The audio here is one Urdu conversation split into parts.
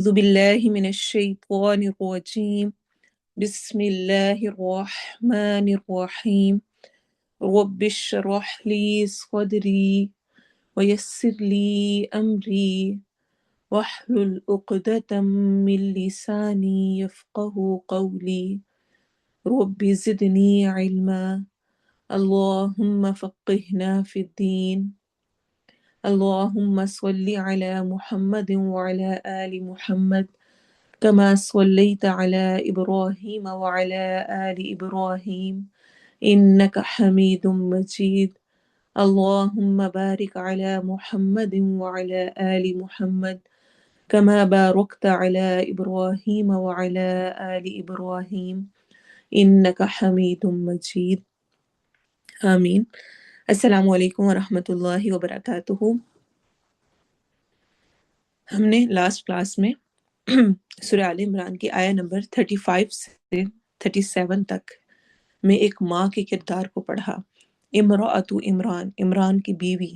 أعوذ بالله من الشيطان الرجيم. بسم الله الرحمن الرحيم. رب اشرح لي صدري ويسر لي أمري واحلل عقدة من لساني يفقه قولي. رب زدني علما. اللهم فقهنا في الدين. اللهم صل على محمد وعلى آل محمد كما صليت على إبراهيم وعلى آل إبراهيم إنك حميد مجيد. اللهم بارك على محمد وعلى آل محمد كما باركت على إبراهيم وعلى آل إبراهيم إنك حميد مجيد. آمين. السلام علیکم ورحمۃ اللہ وبرکاتہ. ہم نے لاسٹ کلاس میں سورہ آل عمران کی آیہ نمبر 35 سے 37 تک میں ایک ماں کے کردار کو پڑھا. امراۃ عمران، عمران کی بیوی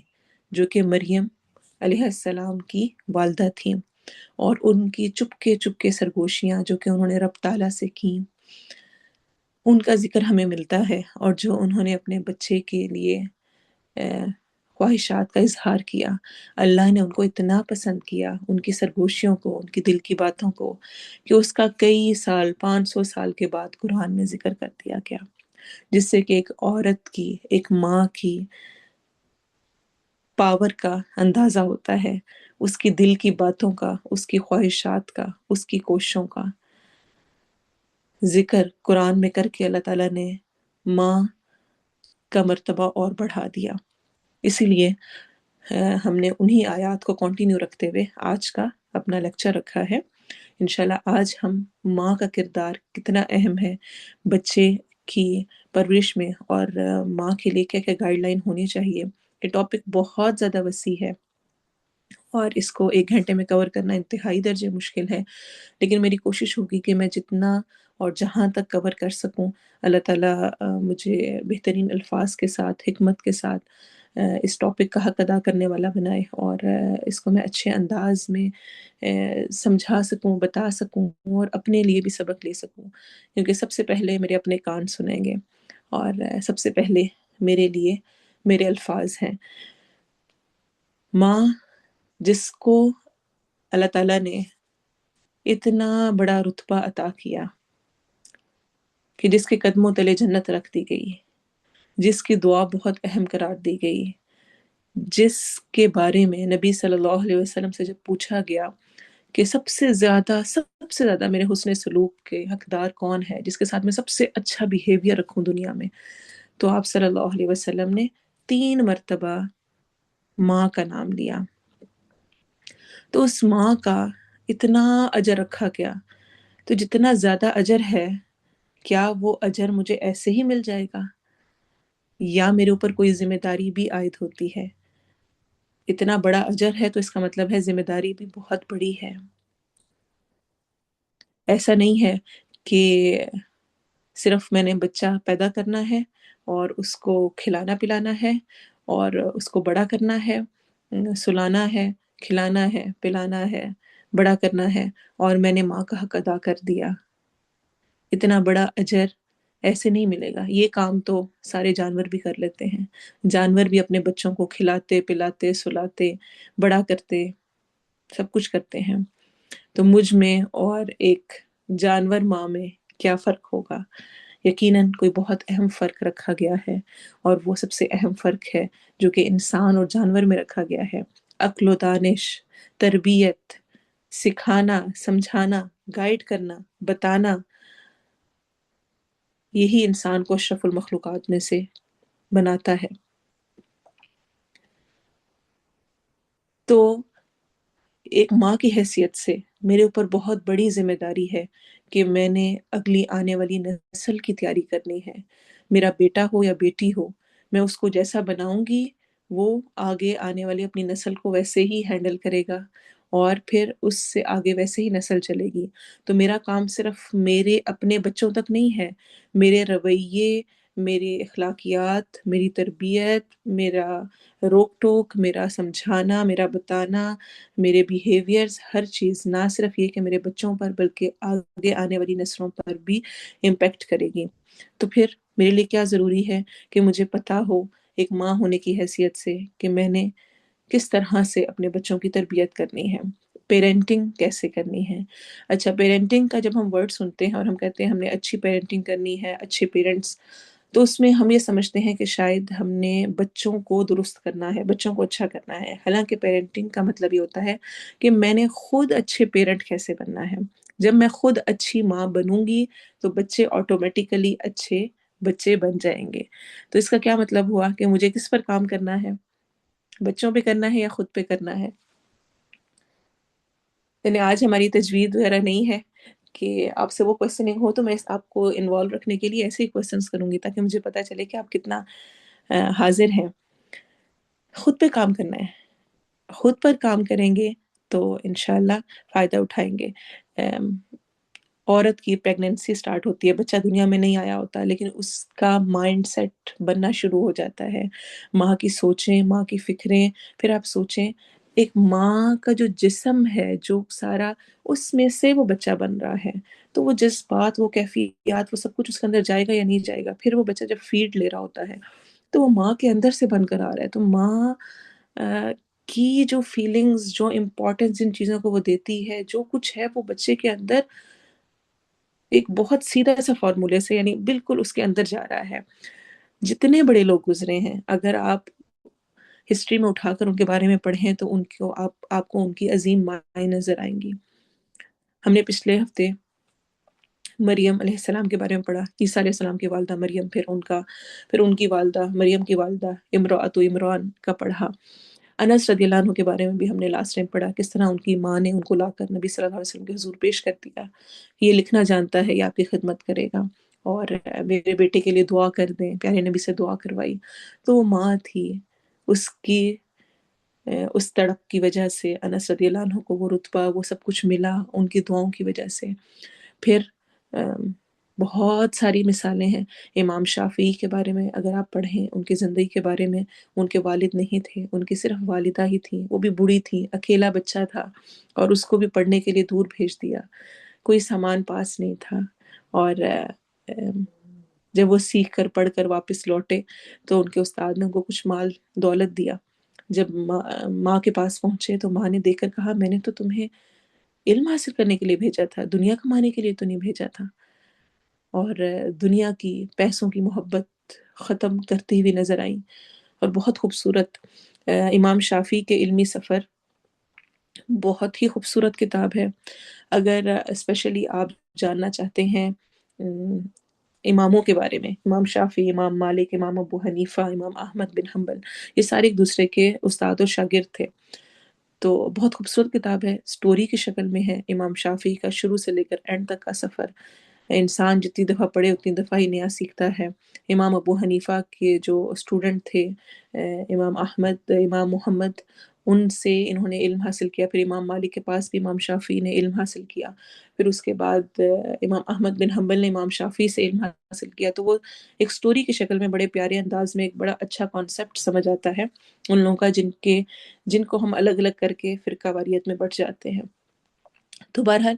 جو کہ مریم علیہ السلام کی والدہ تھیں، اور ان کی چپکے سرگوشیاں جو کہ انہوں نے رب تعالیٰ سے کیں، ان کا ذکر ہمیں ملتا ہے. اور جو انہوں نے اپنے بچے کے لیے خواہشات کا اظہار کیا، اللہ نے ان کو اتنا پسند کیا، ان کی سرگوشیوں کو، ان کی دل کی باتوں کو، کہ اس کا کئی سال، 500 سال کے بعد قرآن میں ذکر کر دیا گیا، جس سے کہ ایک عورت کی، ایک ماں کی پاور کا اندازہ ہوتا ہے، اس کی دل کی باتوں کا، اس کی خواہشات کا، اس کی کوششوں کا ذکر قرآن میں کر کے اللہ تعالیٰ نے ماں کا مرتبہ اور بڑھا دیا. اسی لیے ہم نے انہی آیات کو کنٹینیو رکھتے ہوئے آج کا اپنا لیکچر رکھا ہے. انشاءاللہ آج ہم ماں کا کردار کتنا اہم ہے بچے کی پرورش میں، اور ماں کے لیے کیا کیا گائیڈ لائن ہونی چاہیے. یہ ٹاپک بہت زیادہ وسیع ہے اور اس کو 1 گھنٹے میں کور کرنا انتہائی درجے مشکل ہے، لیکن میری کوشش ہوگی کہ میں جتنا اور جہاں تک کور کر سکوں، اللہ تعالیٰ مجھے بہترین الفاظ کے ساتھ، حکمت کے ساتھ اس ٹاپک کا حق ادا کرنے والا بنائے، اور اس کو میں اچھے انداز میں سمجھا سکوں، بتا سکوں، اور اپنے لیے بھی سبق لے سکوں. کیونکہ سب سے پہلے میرے اپنے کان سنیں گے، اور سب سے پہلے میرے لیے میرے الفاظ ہیں. ماں جس کو اللہ تعالیٰ نے اتنا بڑا رتبہ عطا کیا کہ جس کے قدموں تلے جنت رکھ دی گئی، جس کی دعا بہت اہم قرار دی گئی، جس کے بارے میں نبی صلی اللہ علیہ وسلم سے جب پوچھا گیا کہ سب سے زیادہ میرے حسن سلوک کے حقدار کون ہے، جس کے ساتھ میں سب سے اچھا بیہیویئر رکھوں دنیا میں، تو آپ صلی اللہ علیہ وسلم نے 3 مرتبہ ماں کا نام لیا. تو اس ماں کا اتنا اجر رکھا گیا. تو جتنا زیادہ اجر ہے، کیا وہ اجر مجھے ایسے ہی مل جائے گا یا میرے اوپر کوئی ذمہ داری بھی عائد ہوتی ہے؟ اتنا بڑا اجر ہے تو اس کا مطلب ہے ذمہ داری بھی بہت بڑی ہے. ایسا نہیں ہے کہ صرف میں نے بچہ پیدا کرنا ہے اور اس کو کھلانا پلانا ہے اور اس کو بڑا کرنا ہے، سلانا ہے، کھلانا ہے، پلانا ہے، بڑا کرنا ہے، اور میں نے ماں کا حق ادا کر دیا. اتنا بڑا اجر ایسے نہیں ملے گا. یہ کام تو سارے جانور بھی کر لیتے ہیں. جانور بھی اپنے بچوں کو کھلاتے، پلاتے، سلاتے، بڑا کرتے، سب کچھ کرتے ہیں. تو مجھ میں اور ایک جانور ماں میں کیا فرق ہوگا؟ یقیناً کوئی بہت اہم فرق رکھا گیا ہے، اور وہ سب سے اہم فرق ہے جو کہ انسان اور جانور میں رکھا گیا ہے. عقل و دانش، تربیت، سکھانا، سمجھانا، گائیڈ کرنا، بتانا، یہی انسان کو اشرف المخلوقات میں سے بناتا ہے. تو ایک ماں کی حیثیت سے میرے اوپر بہت بڑی ذمہ داری ہے کہ میں نے اگلی آنے والی نسل کی تیاری کرنی ہے. میرا بیٹا ہو یا بیٹی ہو، میں اس کو جیسا بناؤں گی وہ آگے آنے والی اپنی نسل کو ویسے ہی ہینڈل کرے گا، اور پھر اس سے آگے ویسے ہی نسل چلے گی. تو میرا کام صرف میرے اپنے بچوں تک نہیں ہے، میرے رویے میری اخلاقیات، میری تربیت، میرا روک ٹوک، میرا سمجھانا، میرا بتانا، میرے بیہیویئرز، ہر چیز نہ صرف یہ کہ میرے بچوں پر بلکہ آگے آنے والی نسلوں پر بھی امپیکٹ کرے گی۔ تو پھر میرے لیے کیا ضروری ہے کہ مجھے پتہ ہو ایک ماں ہونے کی حیثیت سے کہ میں نے کس طرح سے اپنے بچوں کی تربیت کرنی ہے، پیرنٹنگ کیسے کرنی ہے۔ اچھا، پیرنٹنگ کا جب ہم ورڈ سنتے ہیں اور ہم کہتے ہیں ہم نے اچھی پیرنٹنگ کرنی ہے، اچھے پیرنٹس، تو اس میں ہم یہ سمجھتے ہیں کہ شاید ہم نے بچوں کو درست کرنا ہے، بچوں کو اچھا کرنا ہے۔ حالانکہ پیرنٹنگ کا مطلب یہ ہوتا ہے کہ میں نے خود اچھے پیرنٹ کیسے بننا ہے۔ جب میں خود اچھی ماں بنوں گی تو بچے آٹومیٹیکلی اچھے بچے بن جائیں گے۔ تو اس کا کیا مطلب ہوا کہ مجھے کس پر کام کرنا ہے؟ بچوں پہ کرنا ہے یا خود پہ کرنا ہے؟ یعنی آج ہماری تجوید وغیرہ نہیں ہے کہ آپ سے وہ کوشچننگ ہو تو میں آپ کو انوالو رکھنے کے لیے ایسے ہی کوشچنس کروں گی تاکہ مجھے پتہ چلے کہ آپ کتنا حاضر ہیں۔ خود پہ کام کرنا ہے، خود پر کام کریں گے تو انشاءاللہ فائدہ اٹھائیں گے۔ عورت کی پریگننسی سٹارٹ ہوتی ہے، بچہ دنیا میں نہیں آیا ہوتا لیکن اس کا مائنڈ سیٹ بننا شروع ہو جاتا ہے، ماں کی سوچیں، ماں کی فکریں۔ پھر آپ سوچیں ایک ماں کا جو جسم ہے، جو سارا اس میں سے وہ بچہ بن رہا ہے، تو وہ جذبات، وہ کیفیات، وہ سب کچھ اس کے اندر جائے گا یا نہیں جائے گا۔ پھر وہ بچہ جب فیڈ لے رہا ہوتا ہے تو وہ ماں کے اندر سے بن کر آ رہا ہے، تو ماں کی جو فیلنگز، جو امپورٹنس جن چیزوں کو وہ دیتی ہے، جو کچھ ہے وہ بچے کے اندر ایک بہت سیدھا سا فارمولے سے، یعنی بالکل اس کے اندر جا رہا ہے۔ جتنے بڑے لوگ گزرے ہیں، اگر آپ ہسٹری میں اٹھا کر ان کے بارے میں پڑھیں تو آپ کو ان کی عظیم مائیں نظر آئیں گی۔ ہم نے پچھلے ہفتے مریم علیہ السلام کے بارے میں پڑھا، عیسیٰ علیہ السلام کی والدہ مریم، پھر ان کی والدہ مریم کی والدہ امراۃ عمران کا پڑھا۔ انس رضی اللہ عنہ کے بارے میں بھی ہم نے لاسٹ ٹائم پڑھا، کس طرح ان کی ماں نے ان کو لا کر نبی صلی اللہ علیہ وسلم کے حضور پیش کر دیا، یہ لکھنا جانتا ہے، یہ آپ کی خدمت کرے گا، اور میرے بیٹے کے لیے دعا کر دیں، پیارے نبی سے دعا کروائی۔ تو وہ ماں تھی، اس کی اس تڑپ کی وجہ سے انس رضی اللہ عنہ کو وہ رتبہ، وہ سب کچھ ملا ان کی دعاؤں کی وجہ سے۔ پھر بہت ساری مثالیں ہیں۔ امام شافعی کے بارے میں اگر آپ پڑھیں، ان کی زندگی کے بارے میں، ان کے والد نہیں تھے، ان کی صرف والدہ ہی تھیں، وہ بھی بوڑھی تھیں، اکیلا بچہ تھا اور اس کو بھی پڑھنے کے لیے دور بھیج دیا، کوئی سامان پاس نہیں تھا، اور جب وہ سیکھ کر پڑھ کر واپس لوٹے تو ان کے استاد نے ان کو کچھ مال دولت دیا۔ جب ماں کے پاس پہنچے تو ماں نے دیکھ کر کہا میں نے تو تمہیں علم حاصل کرنے کے لیے بھیجا تھا، دنیا کمانے کے لیے تو نہیں بھیجا تھا۔ اور دنیا کی، پیسوں کی محبت ختم کرتی ہوئی نظر آئیں، اور بہت خوبصورت امام شافعی کے علمی سفر، بہت ہی خوبصورت کتاب ہے۔ اگر اسپیشلی آپ جاننا چاہتے ہیں اماموں کے بارے میں، امام شافعی، امام مالک، امام ابو حنیفہ، امام احمد بن حنبل، یہ سارے ایک دوسرے کے استاد و شاگرد تھے، تو بہت خوبصورت کتاب ہے، سٹوری کی شکل میں ہے۔ امام شافعی کا شروع سے لے کر اینڈ تک کا سفر، انسان جتنی دفعہ پڑھے اتنی دفعہ ہی نیا سیکھتا ہے۔ امام ابو حنیفہ کے جو اسٹوڈنٹ تھے امام احمد، امام محمد، ان سے انہوں نے علم حاصل کیا۔ پھر امام مالک کے پاس بھی امام شافعی نے علم حاصل کیا، پھر اس کے بعد امام احمد بن حنبل نے امام شافعی سے علم حاصل کیا۔ تو وہ ایک سٹوری کی شکل میں بڑے پیارے انداز میں ایک بڑا اچھا کانسیپٹ سمجھ آتا ہے ان لوگوں کا، جن کو ہم الگ الگ کر کے فرقہ واریت میں بٹ جاتے ہیں۔ تو بہرحال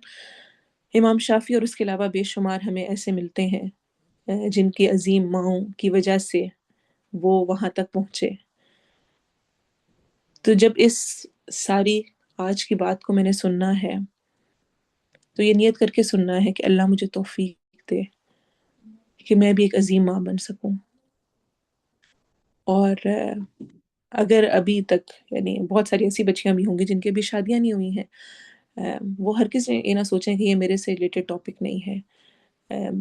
امام شافعی اور اس کے علاوہ بے شمار ہمیں ایسے ملتے ہیں جن کی عظیم ماؤں کی وجہ سے وہ وہاں تک پہنچے۔ تو جب اس ساری آج کی بات کو میں نے سننا ہے تو یہ نیت کر کے سننا ہے کہ اللہ مجھے توفیق دے کہ میں بھی ایک عظیم ماں بن سکوں۔ اور اگر ابھی تک، یعنی بہت ساری ایسی بچیاں بھی ہوں گی جن کی ابھی شادیاں نہیں ہوئی ہیں، وہ ہر کس یہ نہ سوچیں کہ یہ میرے سے ریلیٹڈ ٹاپک نہیں ہے۔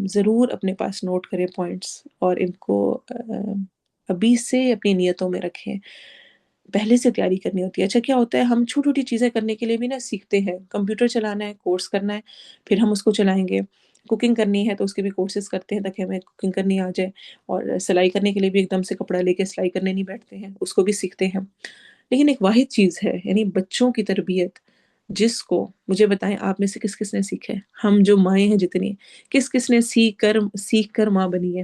ضرور اپنے پاس نوٹ کریں پوائنٹس اور ان کو ابھی سے اپنی نیتوں میں رکھیں۔ پہلے سے تیاری کرنی ہوتی ہے۔ اچھا کیا ہوتا ہے، ہم چھوٹی چھوٹی چیزیں کرنے کے لیے بھی نا سیکھتے ہیں، کمپیوٹر چلانا ہے، کورس کرنا ہے، پھر ہم اس کو چلائیں گے۔ کوکنگ کرنی ہے تو اس کے بھی کورسز کرتے ہیں تاکہ ہمیں کوکنگ کرنی آ جائے، اور سلائی کرنے کے لیے بھی ایک دم سے کپڑا لے کے سلائی کرنے نہیں بیٹھتے ہیں، اس کو بھی سیکھتے ہیں۔ لیکن ایک واحد چیز ہے، یعنی بچوں کی تربیت، جس کو مجھے بتائیں آپ میں سے کس کس نے سیکھا ہے؟ ہم جو مائیں ہیں جتنی، کس کس نے سیکھ کر ماں بنی ہے؟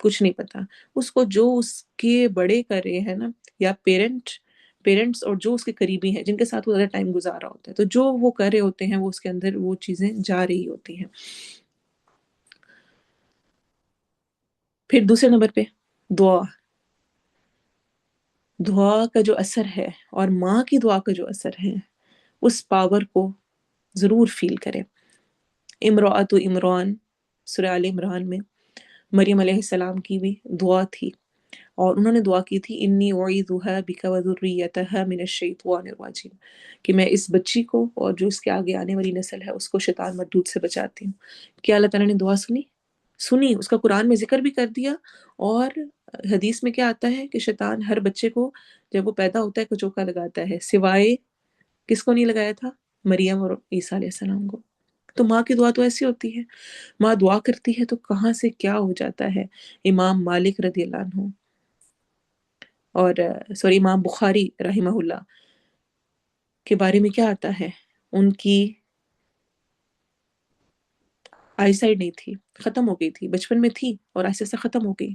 کچھ نہیں پتا اس کو، جو اس کے بڑے کر رہے ہیں نا، یا پیرنٹس اور جو اس کے قریبی ہیں جن کے ساتھ وہ زیادہ ٹائم گزارا ہوتا ہے، تو جو وہ کر رہے ہوتے ہیں وہ اس کے اندر وہ چیزیں جا رہی ہوتی ہیں۔ پھر دوسرے نمبر پہ دعا، دعا کا جو اثر ہے اور ماں کی دعا کا جو اثر ہے، اس پاور کو ضرور فیل کریں۔ امراۃ عمران، سورہ آل عمران میں مریم علیہ السلام کی بھی دعا تھی، اور انہوں نے دعا کی تھی انی اعیذها بک وذریتها من الشیطان الرجیم، کہ میں اس بچی کو اور جو اس کے آگے آنے والی نسل ہے اس کو شیطان مردود سے بچاتی ہوں۔ کیا اللہ تعالیٰ نے دعا سنی اس کا قرآن میں ذکر بھی کر دیا، اور حدیث میں کیا آتا ہے کہ شیطان ہر بچے کو جب وہ پیدا ہوتا ہے کچوکا لگاتا ہے، سوائے کس کو نہیں لگایا تھا؟ مریم اور عیسیٰ علیہ السلام کو۔ تو ماں کی دعا تو ایسی ہوتی ہے، ماں دعا کرتی ہے تو کہاں سے کیا ہو جاتا ہے۔ امام مالک رضی اللہ عنہ اور امام بخاری رحمہ اللہ کے بارے میں کیا آتا ہے، ان کی آئی سائڈ نہیں تھی، ختم ہو گئی تھی، بچپن میں تھی اور ایسے ایسے ختم ہو گئی،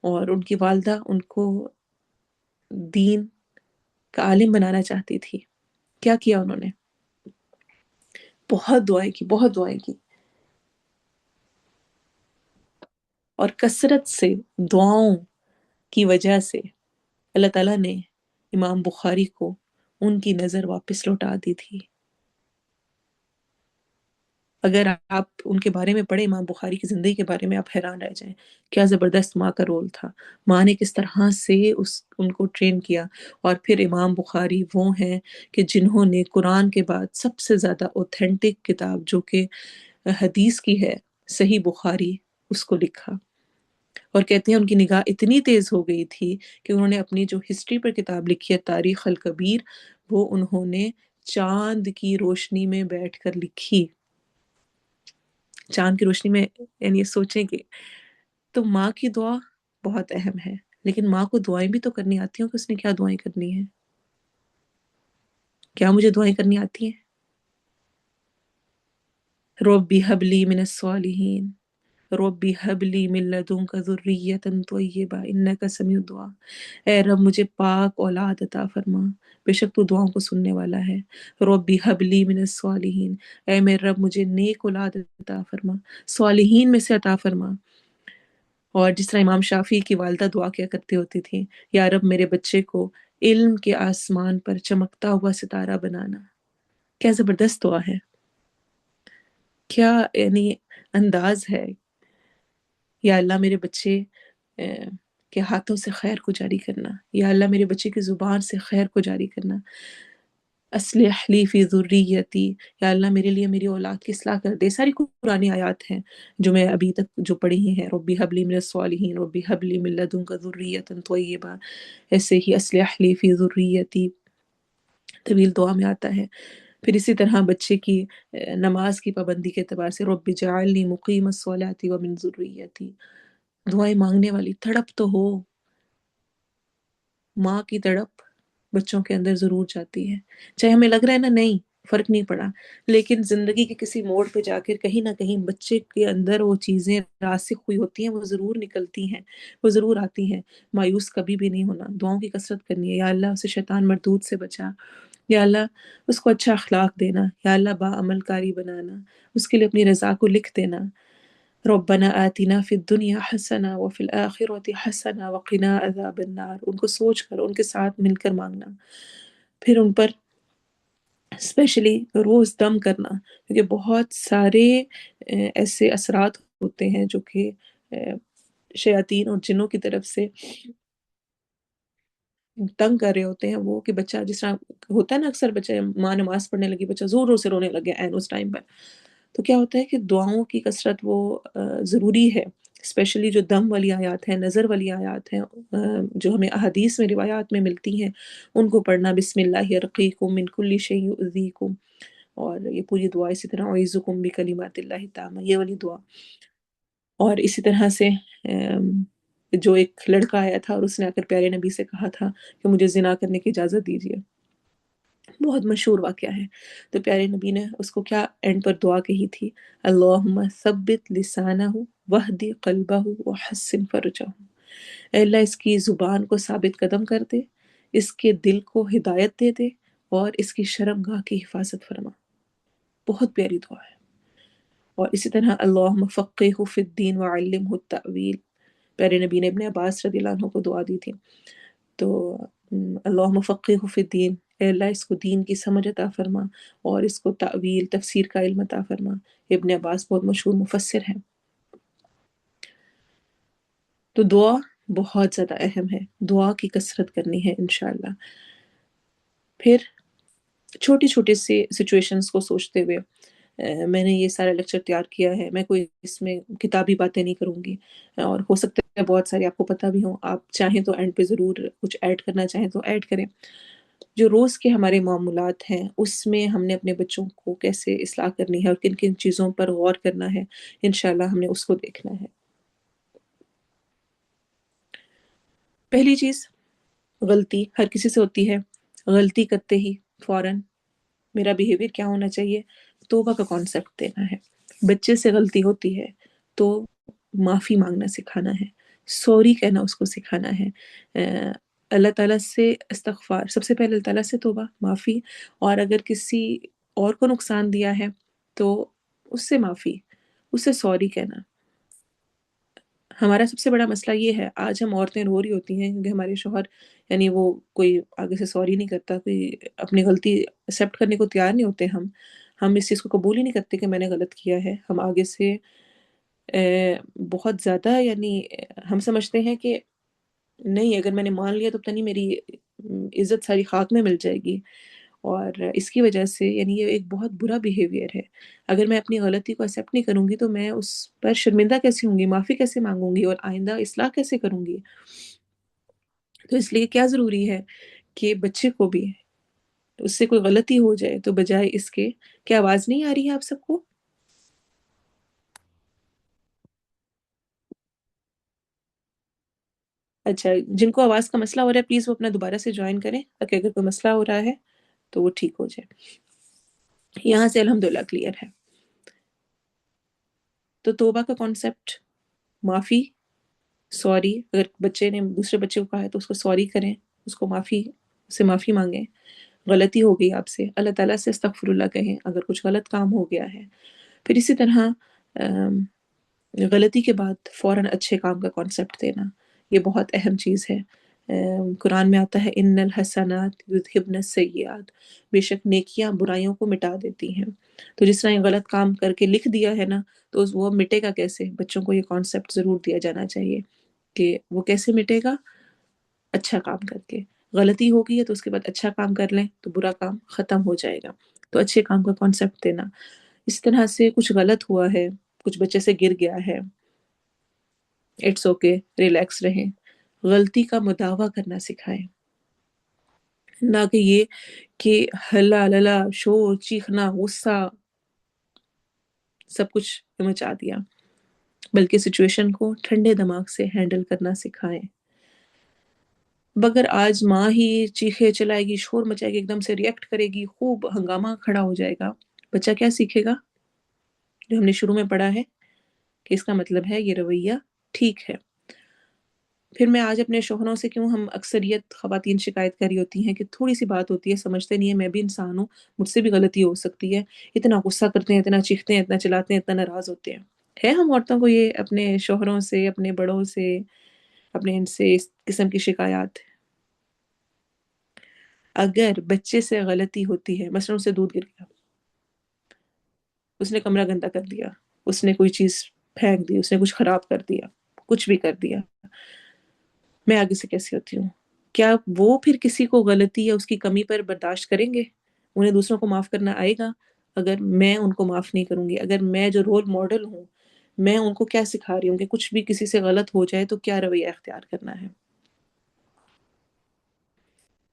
اور ان کی والدہ ان کو دین کا عالم بنانا چاہتی تھی۔ کیا کیا انہوں نے؟ بہت دعائیں کی، بہت دعائیں کی، اور کثرت سے دعاؤں کی وجہ سے اللہ تعالیٰ نے امام بخاری کو ان کی نظر واپس لوٹا دی تھی۔ اگر آپ ان کے بارے میں پڑھیں، امام بخاری کی زندگی کے بارے میں، آپ حیران رہ جائیں کیا زبردست ماں کا رول تھا، ماں نے کس طرح سے ان کو ٹرین کیا۔ اور پھر امام بخاری وہ ہیں کہ جنہوں نے قرآن کے بعد سب سے زیادہ اوتھینٹک کتاب جو کہ حدیث کی ہے، صحیح بخاری، اس کو لکھا۔ اور کہتے ہیں ان کی نگاہ اتنی تیز ہو گئی تھی کہ انہوں نے اپنی جو ہسٹری پر کتاب لکھی ہے تاریخ الکبیر، وہ انہوں نے چاند کی روشنی میں بیٹھ کر لکھی۔ چاند کی روشنی میں، یعنی یہ سوچیں کہ تو ماں کی دعا بہت اہم ہے، لیکن ماں کو دعائیں بھی تو کرنی آتی ہوں کہ اس نے کیا دعائیں کرنی ہیں۔ کیا مجھے دعائیں کرنی آتی ہیں؟ ربی حبلی من الصالحین، ربی حبلی من لدنک ذریۃ طیبہ انک سمیع الدعاء۔ اے رب مجھے پاک اولاد عطا فرما، بے شک تو دعاؤں کو سننے والا ہے۔ ربی حبلی من الصالحین، اے میرے رب مجھے نیک اولاد عطا فرما، صالحین میں سے عطا فرما۔ اور جس طرح امام شافعی کی والدہ دعا کیا کرتی ہوتی تھی، یا رب میرے بچے کو علم کے آسمان پر چمکتا ہوا ستارہ بنانا۔ کیا زبردست دعا ہے، کیا یعنی انداز ہے۔ یا اللہ میرے بچے کے ہاتھوں سے خیر کو جاری کرنا، یا اللہ میرے بچے کی زبان سے خیر کو جاری کرنا۔ اصلح لی فی ذریتی، یا اللہ میرے لیے میری اولاد کی اصلاح کر دے۔ ساری قرآنی آیات ہیں جو میں ابھی تک جو پڑھی ہی ہیں، ربی حبلی من الصالحین، ربی حبلی من لدنک ذریۃ طیبہ، ایسے ہی اصلح لی فی ذریتی طویل دعا میں آتا ہے۔ پھر اسی طرح بچے کی نماز کی پابندی کے اعتبار سے رب جعلنی مقیم الصلاۃ ومن ذریتی، دعائیں مانگنے والی تڑپ تو ہو، ماں کی تڑپ بچوں کے اندر ضرور جاتی ہے، چاہے ہمیں لگ رہا ہے نا نہیں فرق نہیں پڑا، لیکن زندگی کے کسی موڑ پہ جا کر کہیں نہ کہیں بچے کے اندر وہ چیزیں راسخ ہوئی ہوتی ہیں، وہ ضرور نکلتی ہیں، وہ ضرور آتی ہیں۔ مایوس کبھی بھی نہیں ہونا، دعاؤں کی کثرت کرنی ہے، یا اللہ اسے شیطان مردود سے بچا، یا اللہ اس کو اچھا اخلاق دینا، یا اللہ با عمل کاری بنانا، اس کے لیے اپنی رضا کو لکھ دینا۔ ربنا آتنا فی الدنیا حسنہ وفی الآخرۃ حسنہ وقنا عذاب النار، ان کو سوچ کر ان کے ساتھ مل کر مانگنا۔ پھر ان پر اسپیشلی روز دم کرنا، کیونکہ بہت سارے ایسے اثرات ہوتے ہیں جو کہ شیاطین اور جنوں کی طرف سے تنگ کر رہے ہوتے ہیں، وہ کہ بچہ جس طرح ہوتا ہے نا، اکثر بچے ماں نماز پڑھنے لگی، بچہ زور زور سے رونے لگے عین اس ٹائم پر، تو کیا ہوتا ہے کہ دعاؤں کی کثرت وہ ضروری ہے، اسپیشلی جو دم والی آیات ہیں، نظر والی آیات ہیں، جو ہمیں احادیث میں روایات میں ملتی ہیں، ان کو پڑھنا۔ بسم اللہ یرقیکم من کل شیء یؤذیکم، اور یہ پوری دعا اسی طرح اعوذکم بکلمات اللہ التامہ، یہ والی دعا۔ اور اسی طرح سے جو ایک لڑکا آیا تھا اور اس نے آ کر پیارے نبی سے کہا تھا کہ مجھے زنا کرنے کی اجازت دیجیے، بہت مشہور واقعہ ہے۔ تو پیارے نبی نے اس کو کیا اینڈ پر دعا کہی تھی؟ اللہم ثبت لسانہ وہدی قلبہ وحسن فرجہ۔ اے اللہ اس کی زبان کو ثابت قدم کر دے، اس کے دل کو ہدایت دے دے، اور اس کی شرمگاہ کی حفاظت فرما۔ بہت پیاری دعا ہے۔ اور اسی طرح اللہم فقہہ فی الدین وعلمہ التأویل، پیارے نبی نے ابن عباس رضی اللہ عنہ کو دعا دی تھی۔ تو اللہم فقہہ فی الدین، اے اللہ اس کو دین کی سمجھ عطا فرما، اور اس کو تأویل تفسیر کا علم عطا فرما۔ ابن عباس بہت مشہور مفسر ہیں۔ تو دعا بہت زیادہ اہم ہے، دعا کی کثرت کرنی ہے انشاءاللہ۔ پھر چھوٹی چھوٹی سی سچویشنز کو سوچتے ہوئے میں نے یہ سارا لیکچر تیار کیا ہے۔ میں کوئی اس میں کتابی باتیں نہیں کروں گی، اور ہو سکتا ہے بہت ساری آپ کو پتہ بھی ہوں، آپ چاہیں تو اینڈ پہ ضرور کچھ ایڈ کرنا چاہیں تو ایڈ کریں۔ جو روز کے ہمارے معاملات ہیں اس میں ہم نے اپنے بچوں کو کیسے اصلاح کرنی ہے اور کن کن چیزوں پر غور کرنا ہے، انشاءاللہ ہم نے اس کو دیکھنا ہے۔ پہلی چیز، غلطی ہر کسی سے ہوتی ہے۔ غلطی کرتے ہی فوراً میرا بیہیویئر کیا ہونا چاہیے؟ توبہ کا کانسیپٹ دینا ہے۔ بچے سے غلطی ہوتی ہے تو معافی مانگنا سکھانا ہے، سوری کہنا اس کو سکھانا ہے، اللہ تعالیٰ سے استغفار، سب سے پہلے اللہ تعالیٰ سے توبہ معافی، اور اگر کسی اور کو نقصان دیا ہے تو اس سے معافی، اس سے سوری کہنا۔ ہمارا سب سے بڑا مسئلہ یہ ہے، آج ہم عورتیں رو رہی ہوتی ہیں کیونکہ ہمارے شوہر یعنی وہ کوئی آگے سے سوری نہیں کرتا، کوئی اپنی غلطی ایکسیپٹ کرنے کو تیار نہیں ہوتے۔ ہم اس چیز کو قبول ہی نہیں کرتے کہ میں نے غلط کیا ہے۔ ہم آگے سے بہت زیادہ یعنی ہم سمجھتے ہیں کہ نہیں، اگر میں نے مان لیا تو پتہ نہیں میری عزت ساری خاک میں مل جائے گی، اور اس کی وجہ سے یعنی یہ ایک بہت برا بیہیویئر ہے۔ اگر میں اپنی غلطی کو ایکسیپٹ نہیں کروں گی تو میں اس پر شرمندہ کیسے ہوں گی، معافی کیسے مانگوں گی، اور آئندہ اصلاح کیسے کروں گی؟ تو اس لیے کیا ضروری ہے کہ بچے کو بھی اس سے کوئی غلطی ہو جائے تو بجائے اس کے، کیا آواز نہیں آ رہی ہے آپ سب کو؟ اچھا، جن کو آواز کا مسئلہ ہو رہا ہے پلیز وہ اپنا دوبارہ سے جوائن کریں تاکہ اگر کوئی مسئلہ ہو رہا ہے تو وہ ٹھیک ہو جائے۔ یہاں سے الحمدللہ کلیئر ہے۔ تو توبہ کا کانسیپٹ، معافی، سوری، اگر بچے نے دوسرے بچے کو کہا ہے تو اس کو سوری کریں، اس کو معافی، اس سے معافی مانگیں۔ غلطی ہو گئی آپ سے، اللہ تعالیٰ سے استغفر اللہ کہیں اگر کچھ غلط کام ہو گیا ہے۔ پھر اسی طرح غلطی کے بعد فوراً اچھے کام کا کانسیپٹ دینا، یہ بہت اہم چیز ہے۔ قرآن میں آتا ہے ان الحسنات یذہبن السیئات، بے شک نیکیاں برائیوں کو مٹا دیتی ہیں۔ تو جس طرح یہ غلط کام کر کے لکھ دیا ہے نا، تو وہ مٹے گا کیسے؟ بچوں کو یہ کانسیپٹ ضرور دیا جانا چاہیے کہ وہ کیسے مٹے گا؟ اچھا کام کر کے۔ غلطی ہو گئی ہے تو اس کے بعد اچھا کام کر لیں تو برا کام ختم ہو جائے گا۔ تو اچھے کام کا کانسیپٹ دینا۔ اس طرح سے کچھ غلط ہوا ہے، کچھ بچے سے گر گیا ہے، اٹس اوکے، ریلیکس رہیں، غلطی کا مداوع کرنا سکھائیں، نہ کہ یہ کہ ہلا للا شور چیخنا غصہ سب کچھ مچا دیا، بلکہ سچویشن کو ٹھنڈے دماغ سے ہینڈل کرنا سکھائیں۔ بگر آج ماں ہی چیخے چلائے گی، شور مچائے گی، ایک دم سے ریئیکٹ کرے گی، خوب ہنگامہ کھڑا ہو جائے گا، بچہ کیا سیکھے گا؟ جو ہم نے شروع میں پڑھا ہے کہ اس کا مطلب ہے یہ رویہ ٹھیک ہے۔ پھر میں آج اپنے شوہروں سے، کیوں ہم اکثریت خواتین شکایت کر رہی ہوتی ہیں کہ تھوڑی سی بات ہوتی ہے سمجھتے نہیں ہیں، میں بھی انسان ہوں، مجھ سے بھی غلطی ہو سکتی ہے، اتنا غصہ کرتے ہیں، اتنا چیختے ہیں، اتنا چلاتے ہیں، اتنا ناراض ہوتے ہیں۔ ہے ہم عورتوں کو یہ اپنے شوہروں سے، اپنے بڑوں سے، اپنے ان سے اس قسم کی شکایات؟ اگر بچے سے غلطی ہوتی ہے، مثلا اس سے دودھ گر گیا، اس نے کمرہ گندا کر دیا، اس نے کوئی چیز پھینک دی، اس نے کچھ خراب کر دیا، کچھ بھی کر دیا، میں آگے سے کیسی ہوتی ہوں؟ کیا وہ پھر کسی کو غلطی یا اس کی کمی پر برداشت کریں گے؟ انہیں دوسروں کو معاف کرنا آئے گا؟ اگر میں ان کو معاف نہیں کروں گی، اگر میں جو رول ماڈل ہوں، میں ان کو کیا سکھا رہی ہوں کہ کچھ بھی کسی سے غلط ہو جائے تو کیا رویہ اختیار کرنا ہے؟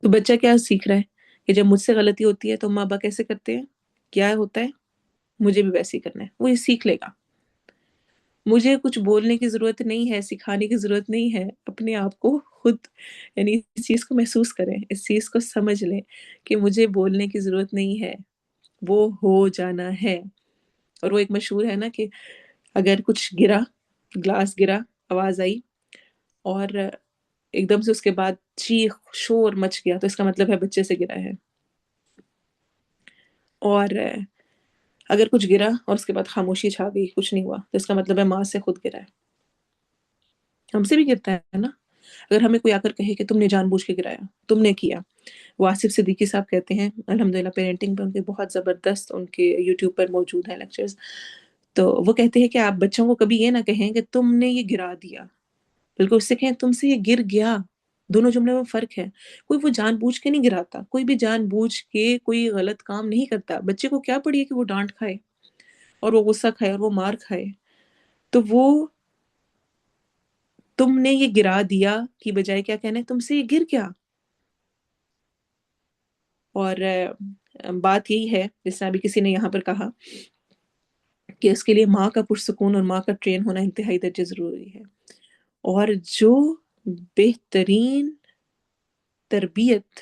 تو بچہ کیا سیکھ رہا ہے کہ جب مجھ سے غلطی ہوتی ہے تو ماں باپ کیسے کرتے ہیں، کیا ہوتا ہے، مجھے بھی ویسے ہی کرنا ہے، وہ یہ سیکھ لے گا۔ مجھے کچھ بولنے کی ضرورت نہیں ہے، سکھانے کی ضرورت نہیں ہے، اپنے آپ کو خود یعنی اس چیز کو محسوس کریں، اس چیز کو سمجھ لیں کہ مجھے بولنے کی ضرورت نہیں ہے، وہ ہو جانا ہے۔ اور وہ ایک مشہور ہے نا کہ اگر کچھ گرا، گلاس گرا، آواز آئی اور ایک دم سے اس کے بعد چیخ شور مچ گیا، تو اس کا مطلب ہے بچے سے گرا ہے۔ اور اگر کچھ گرا اور اس کے بعد خاموشی چھا گئی، کچھ نہیں ہوا، تو اس کا مطلب ہے ماں سے خود گرا ہے۔ ہم سے بھی گرتا ہے نا، اگر ہمیں کوئی آ کر کہے کہ تم نے جان بوجھ کے گرایا، تم نے کیا۔ وہ آصف صدیقی صاحب کہتے ہیں، الحمدللہ پیرنٹنگ پہ ان کے بہت زبردست ان کے یوٹیوب پر موجود ہیں لیکچرز، تو وہ کہتے ہیں کہ آپ بچوں کو کبھی یہ نہ کہیں کہ تم نے یہ گرا دیا، بلکہ اس سے کہیں تم سے یہ گر گیا۔ دونوں جملے میں فرق ہے۔ کوئی وہ جان بوجھ کے نہیں گراتا، کوئی بھی جان بوجھ کے کوئی غلط کام نہیں کرتا۔ بچے کو کیا پڑی ہے کہ وہ ڈانٹ کھائے اور وہ غصہ کھائے اور وہ مار کھائے، تو وہ تم نے یہ گرا دیا کی بجائے کیا کہنا ہے، تم سے یہ گر گیا۔ اور بات یہی ہے جس طرح ابھی کسی نے یہاں پر کہا کہ اس کے لیے ماں کا پرسکون اور ماں کا ٹرین ہونا انتہائی درجے ضروری ہے۔ اور جو بہترین تربیت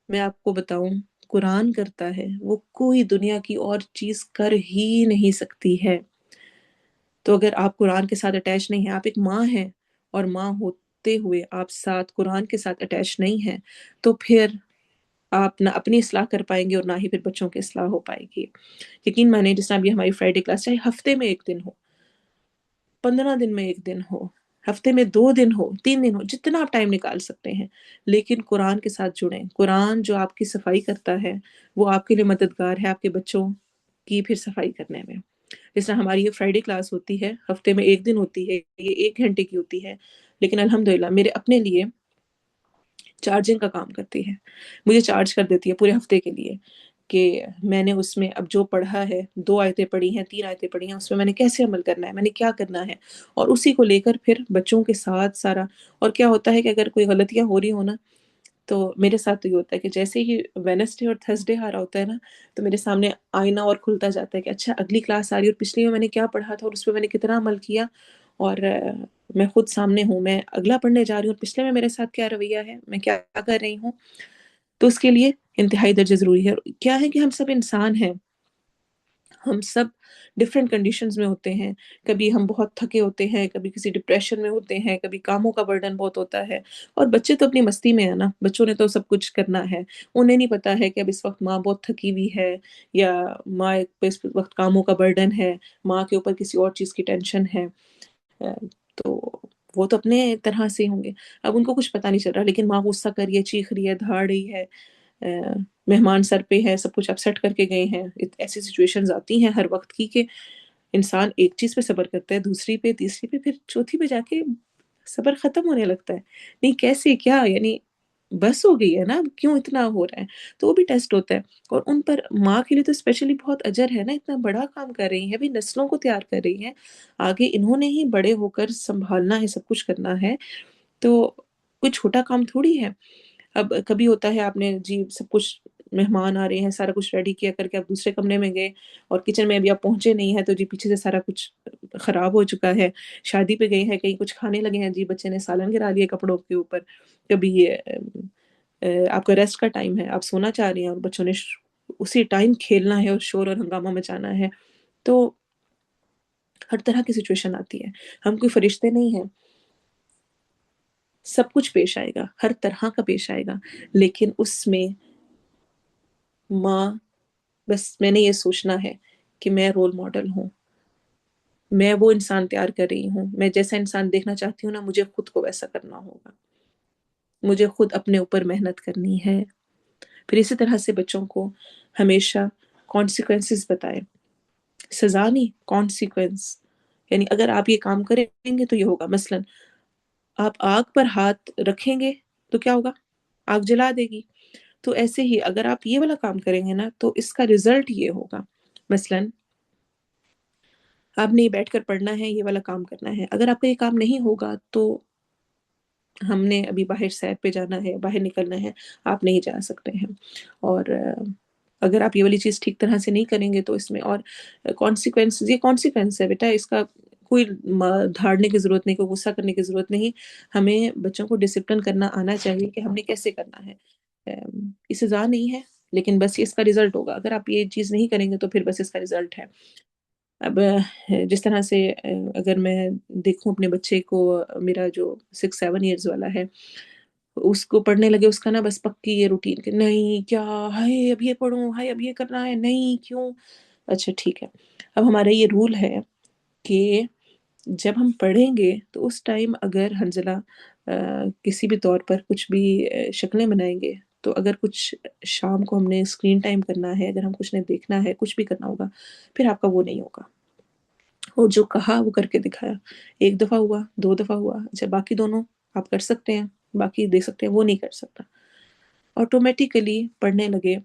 میں آپ کو بتاؤں قرآن کرتا ہے، وہ کوئی دنیا کی اور چیز کر ہی نہیں سکتی ہے۔ تو اگر آپ قرآن کے ساتھ اٹیچ نہیں ہیں، آپ ایک ماں ہیں اور ماں ہوتے ہوئے آپ ساتھ قرآن کے ساتھ اٹیچ نہیں ہیں، تو پھر آپ نہ اپنی اصلاح کر پائیں گے اور نہ ہی پھر بچوں کی اصلاح ہو پائے گی۔ یقین مانیں، جس طرح ابھی ہماری فرائیڈے کلاس، چاہے ہفتے میں ایک دن ہو، 15 دن میں ایک دن ہو، ہفتے میں 2 دن ہو، 3 دن ہو، جتنا آپ ٹائم نکال سکتے ہیں، لیکن قرآن کے ساتھ جڑیں۔ قرآن جو آپ کی صفائی کرتا ہے وہ آپ کے لیے مددگار ہے آپ کے بچوں کی پھر صفائی کرنے میں۔ جس طرح ہماری یہ فرائیڈے کلاس ہوتی ہے، ہفتے میں ایک دن ہوتی ہے، یہ 1 گھنٹے کی ہوتی ہے، لیکن الحمدللہ میرے اپنے لیے چارجنگ کا کام کرتی ہے، مجھے چارج کر دیتی ہے پورے ہفتے کے لیے، کہ میں نے اس میں اب جو پڑھا ہے، 2 آیتیں پڑھی ہیں، 3 آیتیں پڑھی ہیں، اس میں نے کیسے عمل کرنا ہے، میں نے کیا کرنا ہے، اور اسی کو لے کر پھر بچوں کے ساتھ سارا۔ اور کیا ہوتا ہے کہ اگر کوئی غلطیاں ہو رہی ہو نا، تو میرے ساتھ تو یہ ہوتا ہے کہ جیسے ہی وینسڈے اور تھرسڈے آ رہا ہوتا ہے نا، تو میرے سامنے آئینہ اور کھلتا جاتا ہے کہ اچھا اگلی کلاس آ رہی ہے، اور پچھلی میں نے کیا پڑھا تھا اور اس پہ میں نے کتنا عمل کیا، اور میں خود سامنے ہوں، میں اگلا پڑھنے جا رہی ہوں، اور پچھلے میں میرے ساتھ کیا رویہ ہے، میں کیا کر رہی ہوں۔ تو اس کے لیے انتہائی درجے ضروری ہے۔ کیا ہے کہ ہم سب انسان ہیں، ہم سب ڈفرینٹ کنڈیشنز میں ہوتے ہیں، کبھی ہم بہت تھکے ہوتے ہیں، کبھی کسی ڈپریشن میں ہوتے ہیں، کبھی کاموں کا برڈن بہت ہوتا ہے، اور بچے تو اپنی مستی میں ہیں نا، بچوں نے تو سب کچھ کرنا ہے، انہیں نہیں پتا ہے کہ اب اس وقت ماں بہت تھکی ہوئی ہے، یا ماں پہ اس وقت کاموں کا برڈن ہے، ماں کے اوپر کسی اور چیز کی ٹینشن ہے۔ تو وہ تو اپنے طرح سے ہوں گے، اب ان کو کچھ پتا نہیں چل رہا، لیکن ماں غصہ کر رہی ہے، چیخ رہی ہے، دھاڑ رہی ہے، مہمان سر پہ ہے، سب کچھ اپسیٹ کر کے گئے ہیں۔ ایسی سچویشنز آتی ہیں ہر وقت کی کہ انسان ایک چیز پہ صبر کرتا ہے، دوسری پہ، تیسری پہ، پھر چوتھی پہ جا کے صبر ختم ہونے لگتا ہے، نہیں کیسے کیا، یعنی بس ہو گئی ہے نا، کیوں اتنا ہو رہا ہے۔ تو وہ بھی ٹیسٹ ہوتا ہے، اور ان پر ماں کے لیے تو اسپیشلی بہت اجر ہے نا، اتنا بڑا کام کر رہی ہیں، ابھی نسلوں کو تیار کر رہی ہیں، آگے انہوں نے ہی بڑے ہو کر سنبھالنا ہے، سب کچھ کرنا ہے، تو کوئی چھوٹا کام تھوڑی ہے۔ اب کبھی ہوتا ہے آپ نے جی سب کچھ، مہمان آ رہے ہیں، سارا کچھ ریڈی کیا کر کے آپ دوسرے کمرے میں گئے، اور کچن میں ابھی آپ پہنچے نہیں ہیں، تو جی پیچھے سے سارا کچھ خراب ہو چکا ہے۔ شادی پہ گئے ہیں، کہیں کچھ کھانے لگے ہیں، جی بچے نے سالن گرا دیا کپڑوں کے اوپر۔ کبھی آپ کا ریسٹ کا ٹائم ہے، آپ سونا چاہ رہی ہیں، اور بچوں نے اسی ٹائم کھیلنا ہے اور شور اور ہنگامہ مچانا ہے۔ تو ہر طرح کی سچویشن آتی ہے، ہم کوئی فرشتے نہیں ہیں، سب کچھ پیش آئے گا، ہر طرح کا پیش آئے گا، لیکن اس میں ماں، بس میں نے یہ سوچنا ہے کہ میں رول ماڈل ہوں، میں وہ انسان تیار کر رہی ہوں، میں جیسا انسان دیکھنا چاہتی ہوں نا، مجھے خود کو ویسا کرنا ہوگا، مجھے خود اپنے اوپر محنت کرنی ہے۔ پھر اسی طرح سے بچوں کو ہمیشہ کانسیکوینسز بتائیں، سزا نہیں، کانسیکوینس، یعنی اگر آپ یہ کام کریں گے تو یہ ہوگا۔ مثلا آپ آگ پر ہاتھ رکھیں گے تو کیا ہوگا، آگ جلا دے گی۔ تو ایسے ہی اگر آپ یہ والا کام کریں گے نا، تو اس کا رزلٹ یہ ہوگا۔ مثلا آپ نے بیٹھ کر پڑھنا ہے، یہ والا کام کرنا ہے، اگر آپ کا یہ کام نہیں ہوگا تو ہم نے ابھی باہر سیر پہ جانا ہے، باہر نکلنا ہے، آپ نہیں جا سکتے ہیں۔ اور اگر آپ یہ والی چیز ٹھیک طرح سے نہیں کریں گے تو اس میں اور کانسیکوینس، یہ کانسیکوینس ہے بیٹا، اس کا کوئی دھاڑنے کی ضرورت نہیں، کوئی غصہ کرنے کی ضرورت نہیں. ہمیں بچوں کو ڈسپلن کرنا آنا چاہیے کہ ہم نے کیسے کرنا ہے. یہ سزا نہیں ہے، لیکن بس اس کا رزلٹ ہوگا. اگر آپ یہ چیز نہیں کریں گے تو پھر بس اس کا رزلٹ ہے. اب جس طرح سے اگر میں دیکھوں اپنے بچے کو، میرا جو 6-7 ایئرز والا ہے، اس کو پڑھنے لگے، اس کا نا بس پکی یہ روٹین کہ نہیں کیا، ہائے اب یہ پڑھوں، ہائے اب یہ کرنا ہے، نہیں کیوں. اچھا ٹھیک ہے. اب ہمارا یہ رول ہے کہ جب ہم پڑھیں گے تو اس ٹائم اگر حنزلہ کسی بھی طور پر کچھ بھی شکلیں بنائیں گے، تو اگر کچھ شام کو ہم نے اسکرین ٹائم کرنا ہے، اگر ہم کچھ نے دیکھنا ہے، کچھ بھی کرنا ہوگا، پھر آپ کا وہ نہیں ہوگا. وہ جو کہا وہ کر کے دکھایا. 1 دفعہ ہوا، 2 دفعہ ہوا، اچھا باقی دونوں آپ کر سکتے ہیں، باقی دیکھ سکتے ہیں، وہ نہیں کر سکتا. آٹومیٹیکلی پڑھنے لگے.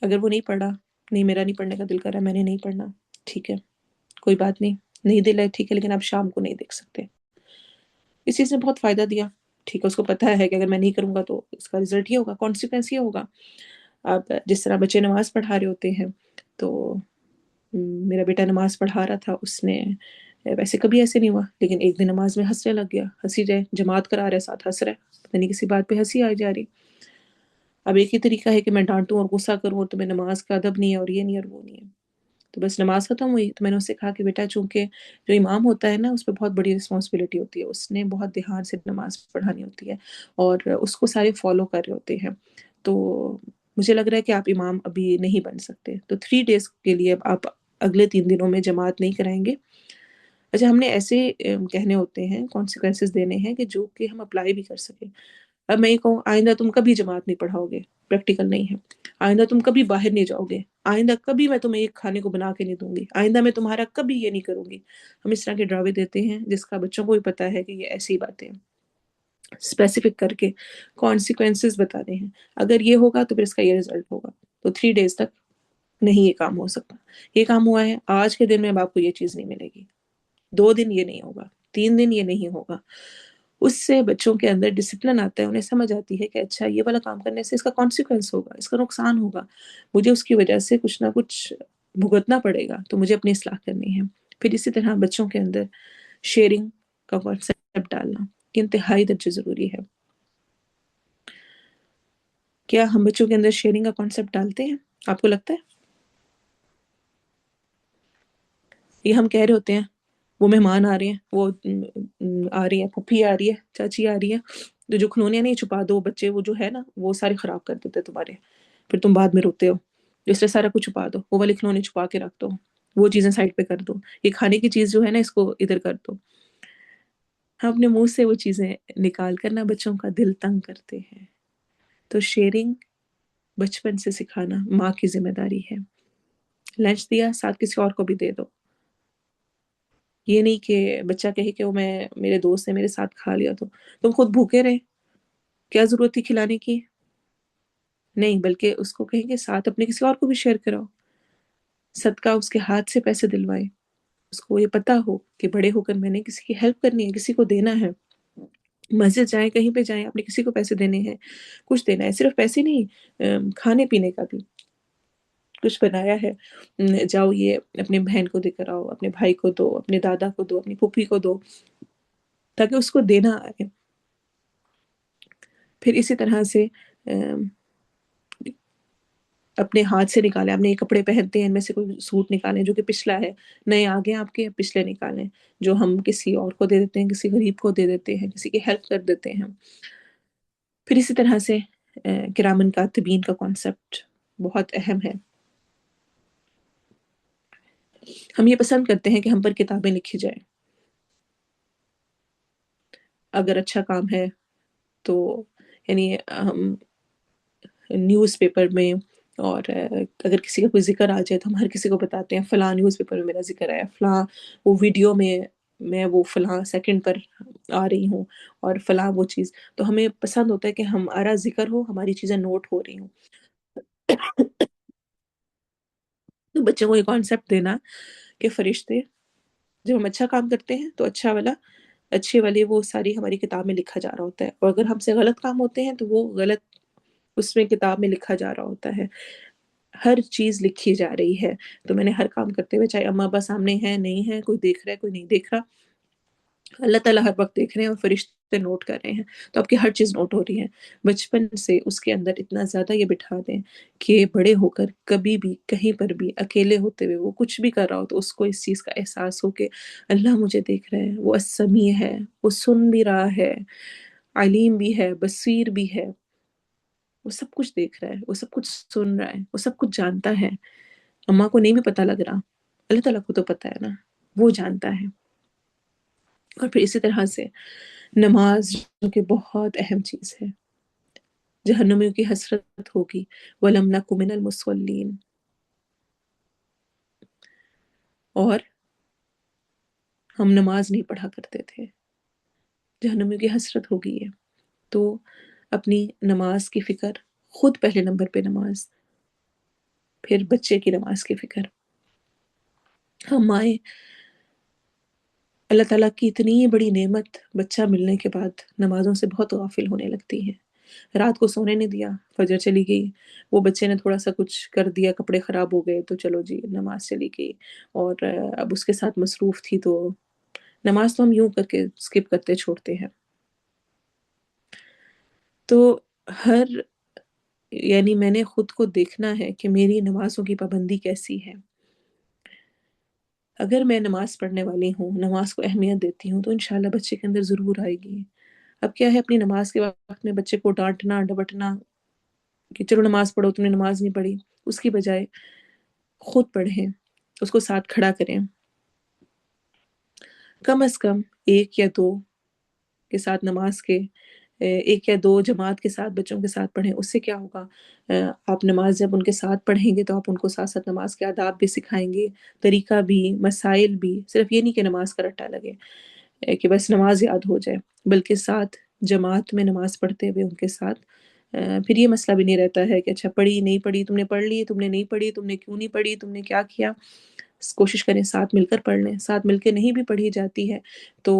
اگر وہ نہیں پڑھا، نہیں میرا نہیں پڑھنے کا دل کر رہا، میں نے نہیں پڑھنا، ٹھیک ہے کوئی بات نہیں دل ہے ٹھیک ہے، لیکن آپ شام کو نہیں دیکھ سکتے. اس چیز نے بہت فائدہ دیا. ٹھیک ہے، اس کو پتا ہے کہ اگر میں نہیں کروں گا تو اس کا رزلٹ یہ ہوگا، کانسیکوینس یہ ہوگا. اب جس طرح بچے نماز پڑھا رہے ہوتے ہیں، تو میرا بیٹا نماز پڑھا رہا تھا، اس نے ویسے کبھی ایسے نہیں ہوا، لیکن ایک دن نماز میں ہنسنے لگ گیا. ہنسی جائے، جماعت کرا رہے ساتھ ہنس رہے، پتہ نہیں کسی بات پہ ہنسی آ جا رہی. اب ایک ہی طریقہ ہے کہ میں ڈانٹوں اور غصہ کروں اور تمہیں نماز کا ادب نہیں ہے اور یہ نہیں اور وہ نہیں ہے. تو بس نماز ختم ہوئی تو میں نے اس سے کہا کہ بیٹا چونکہ جو امام ہوتا ہے نا، اس پہ بہت بڑی رسپانسبلٹی ہوتی ہے، اس نے بہت دھیان سے نماز پڑھانی ہوتی ہے اور اس کو سارے فالو کر رہے ہوتے ہیں. تو مجھے لگ رہا ہے کہ آپ امام ابھی نہیں بن سکتے، تو 3 days کے لیے آپ اگلے 3 دنوں میں جماعت نہیں کرائیں گے. اچھا، ہم نے ایسے کہنے ہوتے ہیں، کانسیکوینسز دینے ہیں کہ جو کہ ہم اپلائی بھی کر سکیں. اب میں یہ کہوں آئندہ تم کبھی جماعت نہیں پڑھاؤ گے، پریکٹیکل نہیں ہے. آئندہ تم کبھی باہر نہیں جاؤ گے، آئندہ کبھی میں تمہیں ایک کھانے کو بنا کے نہیں دوں گی، آئندہ میں تمہارا کبھی یہ نہیں کروں گی. ہم اس طرح کے ڈراوے دیتے ہیں جس کا بچوں کو بھی پتا ہے کہ یہ ایسی باتیں اسپیسیفک کر کے کانسیکوینسز بتانے ہیں. اگر یہ ہوگا تو پھر اس کا یہ رزلٹ ہوگا. تو 3 days تک نہیں یہ کام ہو سکتا. یہ کام ہوا ہے آج کے دن میں، اب آپ کو یہ چیز نہیں ملے گی. 2 دن یہ نہیں ہوگا، 3 دن یہ نہیں ہوگا. اس سے بچوں کے اندر ڈسپلن آتا ہے، انہیں سمجھ آتی ہے کہ اچھا یہ والا کام کرنے سے اس کا کانسیکوینس ہوگا، اس کا نقصان ہوگا، مجھے اس کی وجہ سے کچھ نہ کچھ بھگتنا پڑے گا، تو مجھے اپنی اصلاح کرنی ہے. پھر اسی طرح بچوں کے اندر شیئرنگ کا کانسیپٹ ڈالنا کہ انتہائی درجے ضروری ہے. کیا ہم بچوں کے اندر شیئرنگ کا کانسیپٹ ڈالتے ہیں؟ آپ کو لگتا ہے یہ ہم کہہ رہے ہوتے ہیں وہ مہمان آ رہے ہیں، وہ آ رہی ہے، پھپھی آ رہی ہے، چاچی آ رہی ہے، تو جو کھلونے نہیں چھپا دو بچے، وہ جو ہے نا وہ سارے خراب کر دیتے تمہارے، پھر تم بعد میں روتے ہو. اس لیے سارا کچھ چھپا دو، وہ والے کھلونے چھپا کے رکھ دو، وہ چیزیں سائڈ پہ کر دو، یہ کھانے کی چیز جو ہے نا اس کو ادھر کر دو. ہم اپنے منہ سے وہ چیزیں نکال کر نا بچوں کا دل تنگ کرتے ہیں. تو شیئرنگ بچپن سے سکھانا ماں کی ذمہ داری ہے. لنچ دیا، ساتھ کسی اور کو بھی دے دو. یہ نہیں کہ بچہ کہے کہ وہ میں میرے دوست نے میرے ساتھ کھا لیا تو تم خود بھوکے رہے، کیا ضرورت تھی کھلانے کی؟ نہیں، بلکہ اس کو کہیں کہ ساتھ اپنے کسی اور کو بھی شیئر کراؤ، صدقہ اس کے ہاتھ سے پیسے دلوائے، اس کو یہ پتا ہو کہ بڑے ہو کر میں نے کسی کی ہیلپ کرنی ہے، کسی کو دینا ہے. مسجد جائیں، کہیں پہ جائیں، اپنے کسی کو پیسے دینے ہیں، کچھ دینا ہے. صرف پیسے نہیں، کھانے پینے کا بھی کچھ بنایا ہے، جاؤ یہ اپنے بہن کو دے کر آؤ، اپنے بھائی کو دو، اپنے دادا کو دو، اپنی پھوپھی کو دو، تاکہ اس کو دینا آئے. پھر اسی طرح سے اپنے ہاتھ سے نکالیں. آپ نے یہ کپڑے پہنتے ہیں، ان میں سے کوئی سوٹ نکالیں جو کہ پچھلا ہے، نئے آگے آپ کے پچھلے نکالیں، جو ہم کسی اور کو دے دیتے ہیں، کسی غریب کو دے دیتے ہیں، کسی کی ہیلپ کر دیتے ہیں. پھر اسی طرح سے کرامن کاتبین کا کانسیپٹ بہت اہم ہے. ہم یہ پسند کرتے ہیں کہ ہم پر کتابیں لکھی جائیں. اگر اچھا کام ہے تو یعنی ہم نیوز پیپر میں، اور اگر کسی کا کوئی ذکر آ جائے تو ہم ہر کسی کو بتاتے ہیں فلاں نیوز پیپر میں میرا ذکر آیا، فلاں وہ ویڈیو میں وہ فلاں سیکنڈ پر آ رہی ہوں، اور فلاں وہ چیز. تو ہمیں پسند ہوتا ہے کہ ہمارا ذکر ہو، ہماری چیزیں نوٹ ہو رہی ہوں. تو بچوں کو یہ کانسیپٹ دینا کہ فرشتے جب ہم اچھا کام کرتے ہیں تو اچھے والے وہ ساری ہماری کتاب میں لکھا جا رہا ہوتا ہے، اور اگر ہم سے غلط کام ہوتے ہیں تو وہ غلط اس میں کتاب میں لکھا جا رہا ہوتا ہے. ہر چیز لکھی جا رہی ہے۔ تو میں نے ہر کام کرتے ہوئے، چاہے اماں ابا سامنے ہیں نہیں ہیں، کوئی دیکھ رہا ہے کوئی نہیں دیکھ رہا، اللہ تعالیٰ ہر وقت دیکھ رہے ہیں اور فرشتے نوٹ کر رہے ہیں، تو آپ کی ہر چیز نوٹ ہو رہی ہے۔ بچپن سے اس کے اندر اتنا زیادہ یہ بٹھا دیں کہ بڑے ہو کر کبھی بھی کہیں پر بھی اکیلے ہوتے ہوئے وہ کچھ بھی کر رہا ہو تو اس کو اس چیز کا احساس ہو کہ اللہ مجھے دیکھ رہا ہے، وہ السمیع ہے، وہ سن بھی رہا ہے، علیم بھی ہے، بصیر بھی ہے، وہ سب کچھ دیکھ رہا ہے، وہ سب کچھ سن رہا ہے، وہ سب کچھ جانتا ہے۔ اماں کو نہیں بھی پتہ لگ رہا، اللہ تعالیٰ کو تو پتہ ہے نا، وہ جانتا ہے۔ اور پھر اسی طرح سے نماز جو کہ بہت اہم چیز ہے، جہنمیوں کی حسرت ہوگی وَلَمْ نَكُ مِنَ الْمُصَلِّينَ، اور ہم نماز نہیں پڑھا کرتے تھے، جہنمیوں کی حسرت ہوگی یہ۔ تو اپنی نماز کی فکر، خود پہلے نمبر پہ نماز، پھر بچے کی نماز کی فکر۔ ہم مائیں اللہ تعالیٰ کی اتنی بڑی نعمت بچہ ملنے کے بعد نمازوں سے بہت غافل ہونے لگتی ہیں۔ رات کو سونے نہیں دیا، فجر چلی گئی، وہ بچے نے تھوڑا سا کچھ کر دیا، کپڑے خراب ہو گئے تو چلو جی نماز چلی گئی، اور اب اس کے ساتھ مصروف تھی تو نماز تو ہم یوں کر کے سکپ کرتے چھوڑتے ہیں۔ تو ہر یعنی میں نے خود کو دیکھنا ہے کہ میری نمازوں کی پابندی کیسی ہے۔ اگر میں نماز پڑھنے والی ہوں، نماز کو اہمیت دیتی ہوں، تو انشاءاللہ بچے کے اندر ضرور آئے گی۔ اب کیا ہے، اپنی نماز کے وقت میں بچے کو ڈانٹنا ڈپٹنا کہ چلو نماز پڑھو، تم نے نماز نہیں پڑھی، اس کی بجائے خود پڑھیں، اس کو ساتھ کھڑا کریں، کم از کم ایک یا دو کے ساتھ نماز کے، ایک یا دو جماعت کے ساتھ بچوں کے ساتھ پڑھیں۔ اس سے کیا ہوگا، آپ نماز جب ان کے ساتھ پڑھیں گے تو آپ ان کو ساتھ ساتھ نماز کے آداب بھی سکھائیں گے، طریقہ بھی، مسائل بھی، صرف یہ نہیں کہ نماز کا رٹا لگے کہ بس نماز یاد ہو جائے، بلکہ ساتھ جماعت میں نماز پڑھتے ہوئے ان کے ساتھ پھر یہ مسئلہ بھی نہیں رہتا ہے کہ اچھا پڑھی نہیں پڑھی، تم نے پڑھ لی، تم نے نہیں پڑھی، تم نے کیوں نہیں پڑھی، تم نے کیا کیا۔ کوشش کریں ساتھ مل کر پڑھ لیں، ساتھ مل کے نہیں بھی پڑھی جاتی ہے تو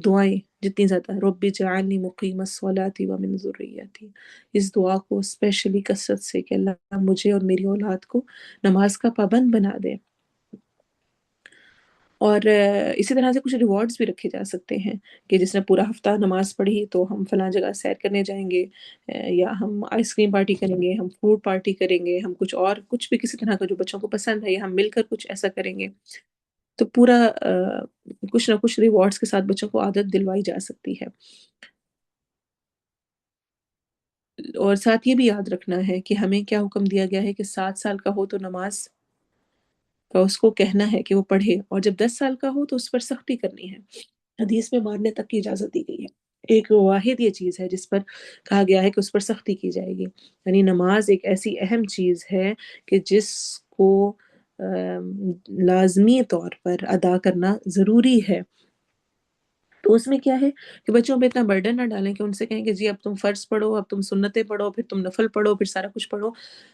دعائیں جتنی زیادہ، رب اجعلنی مقیم الصلاۃ ومن ذریتی، اس دعا کو اسپیشلی کثرت سے کہ اللہ مجھے اور میری اولاد کو نماز کا پابند بنا دے۔ اور اسی طرح سے کچھ ریوارڈز بھی رکھے جا سکتے ہیں کہ جس نے پورا ہفتہ نماز پڑھی تو ہم فلاں جگہ سیر کرنے جائیں گے، یا ہم آئس کریم پارٹی کریں گے، ہم فوڈ پارٹی کریں گے، ہم کچھ اور کچھ بھی کسی طرح کا جو بچوں کو پسند ہے، یا ہم مل کر کچھ ایسا کریں گے۔ تو پورا کچھ نہ کچھ ریوارڈز کے ساتھ بچوں کو عادت دلوائی جا سکتی ہے۔ اور ساتھ یہ بھی یاد رکھنا ہے کہ ہمیں کیا حکم دیا گیا ہے کہ 7 سال کا ہو تو نماز کا اس کو کہنا ہے کہ وہ پڑھے، اور جب 10 سال کا ہو تو اس پر سختی کرنی ہے، حدیث میں مارنے تک کی اجازت دی گئی ہے۔ ایک واحد یہ چیز ہے جس پر کہا گیا ہے کہ اس پر سختی کی جائے گی، یعنی نماز ایک ایسی اہم چیز ہے کہ جس کو لازمی طور پر ادا کرنا ضروری ہے۔ تو اس میں کیا ہے کہ بچوں پہ اتنا برڈن نہ ڈالیں کہ ان سے کہیں کہ جی اب تم فرض پڑھو، اب تم سنتیں پڑھو، پھر تم نفل پڑھو، پھر سارا کچھ پڑھو۔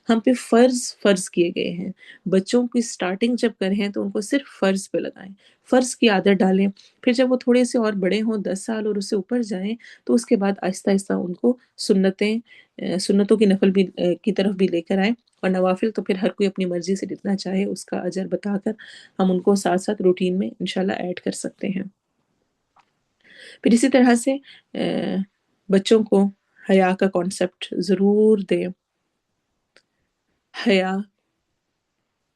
ہم پہ فرض کیے گئے ہیں۔ بچوں کی سٹارٹنگ جب کریں تو ان کو صرف فرض پہ لگائیں، فرض کی عادت ڈالیں، پھر جب وہ تھوڑے سے اور بڑے ہوں، 10 سال اور اس سے اوپر جائیں، تو اس کے بعد آہستہ آہستہ ان کو سنتوں کی نفل بھی کی طرف بھی لے کر آئیں، اور نوافل تو پھر ہر کوئی اپنی مرضی سے جتنا چاہے اس کا اجر بتا کر ہم ان کو ساتھ ساتھ روٹین میں انشاءاللہ ایڈ کر سکتے ہیں۔ پھر اسی طرح سے بچوں کو حیا کا کانسیپٹ ضرور دیں۔ حیا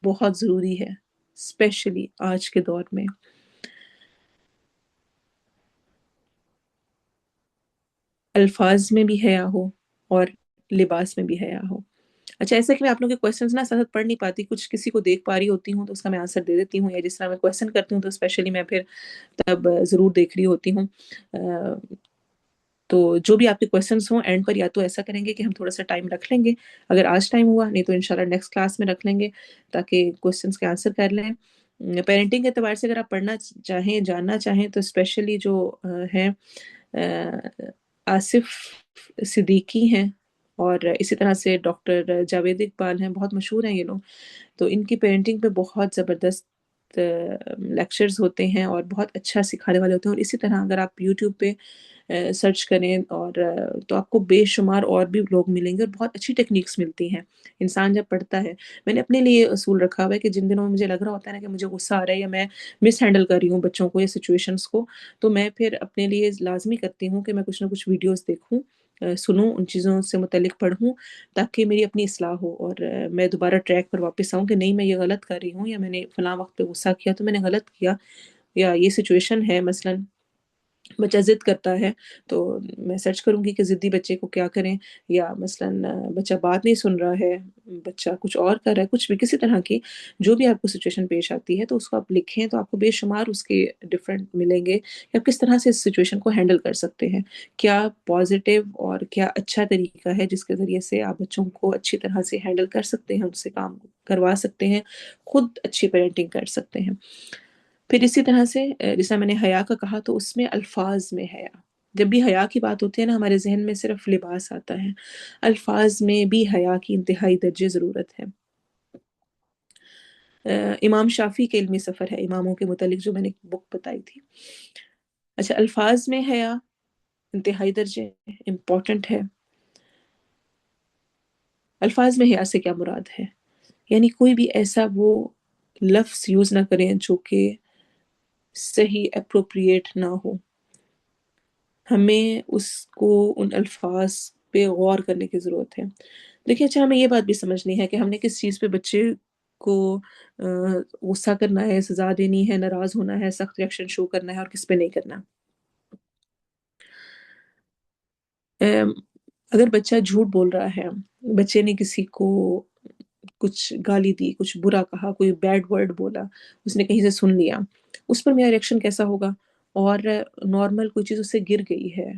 بہت ضروری ہے، اسپیشلی آج کے دور میں۔ الفاظ میں بھی حیا ہو اور لباس میں بھی حیا ہو۔ اچھا، ایسا کہ میں آپ لوگوں کے کوشچنز نا ساتھ پڑھ نہیں پاتی، کچھ کسی کو دیکھ پا رہی ہوتی ہوں تو اس کا میں آنسر دے دیتی ہوں، یا جس طرح میں کوشچن کرتی ہوں تو اسپیشلی میں پھر تب ضرور دیکھ رہی ہوتی ہوں۔ تو جو بھی آپ کے کویسچنس ہوں اینڈ پر یا تو ایسا کریں گے کہ ہم تھوڑا سا ٹائم رکھ لیں گے، اگر آج ٹائم ہوا، نہیں تو انشاءاللہ نیکسٹ کلاس میں رکھ لیں گے تاکہ کویسچنس کے آنسر کر لیں۔ پیرنٹنگ کے اعتبار سے اگر آپ پڑھنا چاہیں، جاننا چاہیں تو اسپیشلی جو ہیں آصف صدیقی ہیں، اور اسی طرح سے ڈاکٹر جاوید اقبال ہیں، بہت مشہور ہیں یہ لوگ، تو ان کی پیرنٹنگ پہ بہت زبردست لیکچرز ہوتے ہیں اور بہت اچھا سکھانے والے ہوتے ہیں، اور اسی طرح اگر آپ یوٹیوب پہ سرچ کریں اور تو آپ کو بے شمار اور بھی لوگ ملیں گے اور بہت اچھی ٹیکنیکس ملتی ہیں انسان جب پڑھتا ہے۔ میں نے اپنے لیے اصول رکھا ہوا ہے کہ جن دنوں مجھے لگ رہا ہوتا ہے نا کہ مجھے غصہ آ رہا ہے یا میں مس ہینڈل کر رہی ہوں بچوں کو یا سچویشنس کو، تو میں پھر اپنے لیے لازمی کرتی ہوں کہ میں کچھ نہ کچھ ویڈیوز دیکھوں، سنوں، ان چیزوں سے متعلق پڑھوں، تاکہ میری اپنی اصلاح ہو اور میں دوبارہ ٹریک پر واپس آؤں کہ نہیں میں یہ غلط کر رہی ہوں، یا میں نے فلاں وقت پہ غصہ کیا تو میں نے غلط کیا، یا یہ سچویشن ہے مثلاً بچہ ضد کرتا ہے تو میں سرچ کروں گی کہ ضدی بچے کو کیا کریں، یا مثلاً بچہ بات نہیں سن رہا ہے، بچہ کچھ اور کر رہا ہے، کچھ بھی کسی طرح کی جو بھی آپ کو سچویشن پیش آتی ہے تو اس کو آپ لکھیں تو آپ کو بے شمار اس کے ڈفرینٹ ملیں گے کہ آپ کس طرح سے اس سچویشن کو ہینڈل کر سکتے ہیں، کیا پازیٹیو اور کیا اچھا طریقہ ہے جس کے ذریعے سے آپ بچوں کو اچھی طرح سے ہینڈل کر سکتے ہیں، ان سے کام کروا سکتے ہیں، خود اچھی پیرنٹنگ کر سکتے ہیں۔ پھر اسی طرح سے جیسا میں نے حیا کا کہا تو اس میں الفاظ میں حیا، جب بھی حیا کی بات ہوتی ہے نا ہمارے ذہن میں صرف لباس آتا ہے، الفاظ میں بھی حیا کی انتہائی درجے ضرورت ہے۔ امام شافی کے علمی سفر ہے اماموں کے متعلق جو میں نے بک بتائی تھی۔ اچھا، الفاظ میں حیا انتہائی درجے امپورٹنٹ ہے۔ الفاظ میں حیا سے کیا مراد ہے؟ یعنی کوئی بھی ایسا وہ لفظ یوز نہ کریں جو کہ صحیح اپروپریٹ نہ ہو، ہمیں اس کو ان الفاظ پہ غور کرنے کی ضرورت ہے۔ دیکھیں، اچھا ہمیں یہ بات بھی سمجھنی ہے کہ ہم نے کس چیز پہ بچے کو غصہ کرنا ہے، سزا دینی ہے، ناراض ہونا ہے، سخت ریئیکشن شو کرنا ہے، اور کس پہ نہیں کرنا۔ ام، اگر بچہ جھوٹ بول رہا ہے، بچے نے کسی کو کچھ گالی دی، کچھ برا کہا، کوئی بیڈ ورڈ بولا، اس نے کہیں سے سن لیا، اس پر میرا ریئیکشن کیسا ہوگا؟ اور نارمل کوئی چیز اس سے گر گئی ہے،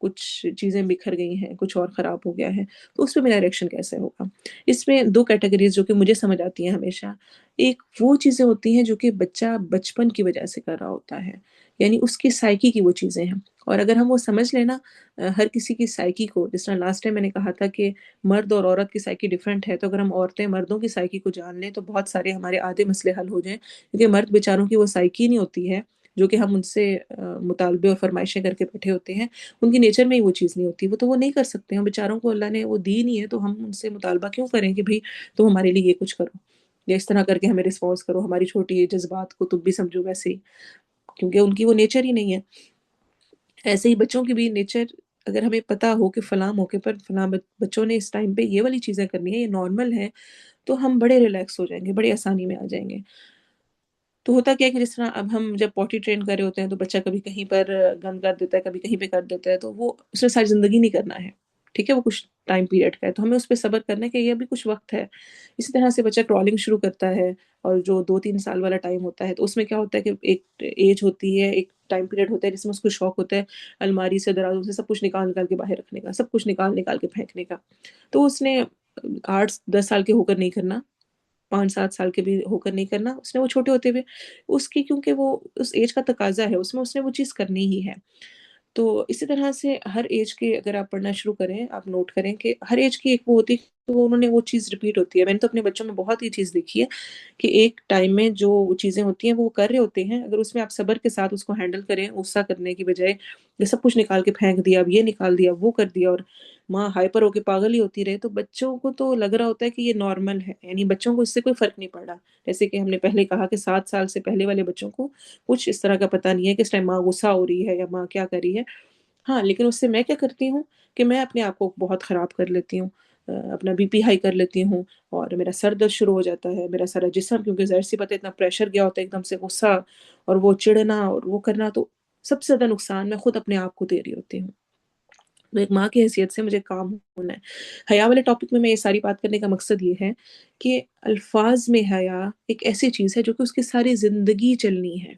کچھ چیزیں بکھر گئی ہیں، کچھ اور خراب ہو گیا ہے، تو اس پہ میرا ریئیکشن کیسے ہوگا؟ اس میں دو کیٹیگریز جو کہ مجھے سمجھ آتی ہیں ہمیشہ۔ ایک وہ چیزیں ہوتی ہیں جو کہ بچہ بچپن کی وجہ سے کر رہا ہوتا ہے، یعنی اس کی سائیکی کی وہ چیزیں ہیں، اور اگر ہم وہ سمجھ لینا ہر کسی کی سائیکی کو، جس طرح لاسٹ ٹائم میں نے کہا تھا کہ مرد اور عورت کی سائیکی ڈیفرنٹ ہے، تو اگر ہم عورتیں مردوں کی سائیکی کو جان لیں تو بہت سارے ہمارے آدھے مسئلے حل ہو جائیں، کیونکہ مرد بیچاروں کی وہ سائیکی نہیں ہوتی ہے جو کہ ہم ان سے مطالبے اور فرمائشیں کر کے بیٹھے ہوتے ہیں، ان کی نیچر میں ہی وہ چیز نہیں ہوتی، وہ تو وہ نہیں کر سکتے ہیں، بیچاروں کو اللہ نے وہ دی نہیں ہے، تو ہم ان سے مطالبہ کیوں کریں کہ بھئی تم ہمارے لیے یہ کچھ کرو یا اس طرح کر کے ہمیں رسپانس کرو، ہماری چھوٹی جذبات کو تم بھی سمجھو ویسے ہی، کیونکہ ان کی وہ نیچر ہی نہیں ہے۔ ایسے ہی بچوں کی بھی نیچر، اگر ہمیں پتا ہو کہ فلاں موقع پر فلاں بچوں نے اس ٹائم پہ یہ والی چیزیں کرنی ہے، یہ نارمل ہے، تو ہم بڑے ریلیکس ہو جائیں گے، بڑی آسانی میں آ جائیں گے۔ تو ہوتا کیا ہے کہ جس طرح اب ہم جب پوٹی ٹرین کر رہے ہوتے ہیں تو بچہ کبھی کہیں پر گند کر دیتا ہے، کبھی کہیں پہ کر دیتا ہے، تو وہ اس نے ساری زندگی نہیں کرنا ہے، ٹھیک ہے، وہ کچھ ٹائم پیریڈ کا ہے، تو ہمیں اس پہ صبر کرنا ہے کہ یہ ابھی کچھ وقت ہے۔ اسی طرح سے بچہ کرالنگ شروع کرتا ہے، اور جو 2-3 سال والا ٹائم ہوتا ہے تو اس میں کیا ہوتا ہے کہ ایک ایج ہوتی ہے، ایک ٹائم پیریڈ ہوتا ہے جس میں اس کو شوق ہوتا ہے الماری سے، درازوں سے سب کچھ نکال نکال کے باہر رکھنے کا، سب کچھ نکال نکال کے پھینکنے کا، تو اس نے 8-10 سال کے ہو کر نہیں کرنا، 5-7 سال کے بھی ہو کر نہیں کرنا، اس نے وہ چھوٹے ہوتے ہوئے اس کی، کیونکہ وہ اس ایج کا تقاضا ہے، اس میں اس نے وہ چیز کرنی ہی ہے۔ تو اسی طرح سے ہر ایج کے اگر آپ پڑھنا شروع کریں، آپ نوٹ کریں کہ ہر ایج کی ایک وہ ہوتی ہے، تو وہ انہوں نے وہ چیز ریپیٹ ہوتی ہے۔ میں نے تو اپنے بچوں میں بہت یہ چیز دیکھی ہے کہ ایک ٹائم میں جو وہ چیزیں ہوتی ہیں وہ کر رہے ہوتے ہیں، اگر اس میں آپ صبر کے ساتھ اس کو ہینڈل کریں، غصہ کرنے کی بجائے یہ سب کچھ نکال کے پھینک دیا، اب یہ نکال دیا، وہ کر دیا، اور ماں ہائپر ہو کے پاگل ہی ہوتی رہے، تو بچوں کو تو لگ رہا ہوتا ہے کہ یہ نارمل ہے، یعنی بچوں کو اس سے کوئی فرق نہیں پڑ رہا۔ جیسے کہ ہم نے پہلے کہا کہ 7 سال سے پہلے والے بچوں کو کچھ اس طرح کا پتہ نہیں ہے کہ اس ٹائم ماں غصہ ہو رہی ہے یا ماں کیا کر رہی ہے۔ ہاں، لیکن اس سے میں کیا کرتی ہوں کہ میں اپنے آپ کو بہت خراب کر لیتی ہوں، اپنا بی پی ہائی کر لیتی ہوں، اور میرا سر درد شروع ہو جاتا ہے، میرا سارا جسم، کیونکہ ظاہر سی بات ہے اتنا پریشر گیا ہوتا ہے، ایک دم سے غصہ اور وہ چڑنا اور وہ کرنا، تو سب سے زیادہ نقصان میں خود اپنے آپ کو دے رہی ہوتی ہوں۔ تو ایک ماں کی حیثیت سے مجھے کام ہونا ہے۔ حیا والے ٹاپک میں یہ ساری بات کرنے کا مقصد یہ ہے کہ الفاظ میں حیا ایک ایسی چیز ہے جو کہ اس کی ساری زندگی چلنی ہے۔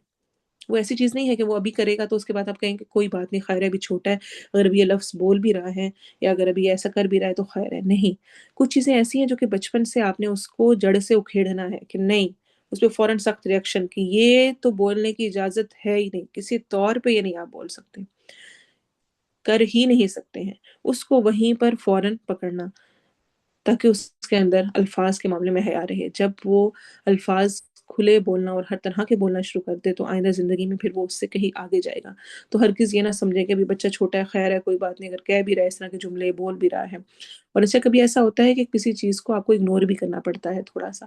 وہ ایسی چیز نہیں ہے کہ وہ ابھی کرے گا تو اس کے بعد آپ کہیں کہ کوئی بات نہیں، خیر ہے، ابھی چھوٹا ہے، اگر ابھی یہ لفظ بول بھی رہا ہے یا اگر ابھی ایسا کر بھی رہا ہے تو خیر ہے۔ نہیں، کچھ چیزیں ایسی ہیں جو کہ بچپن سے آپ نے اس کو جڑ سے اکھیڑنا ہے کہ نہیں، اس پہ فوراً سخت ریئیکشن کی یہ تو بولنے کی اجازت ہے ہی نہیں، کسی طور پہ یہ نہیں آپ بول سکتے، کر ہی نہیں سکتے ہیں، اس کو وہیں پر فوراً پکڑنا، تاکہ اس کے اندر الفاظ کے معاملے میں حیا رہے۔ جب وہ الفاظ کھلے بولنا اور ہر طرح کے بولنا شروع کر دے تو آئندہ زندگی میں پھر وہ اس سے کہیں آگے جائے گا. تو ہرگز یہ نہ سمجھے کہ ابھی بچہ چھوٹا ہے، خیر ہے کوئی بات نہیں، اگر کہہ بھی رہا ہے اس طرح کے جملے بول بھی رہا ہے. اور اس سے کبھی ایسا ہوتا ہے کہ کسی چیز کو آپ کو اگنور بھی کرنا پڑتا ہے تھوڑا سا.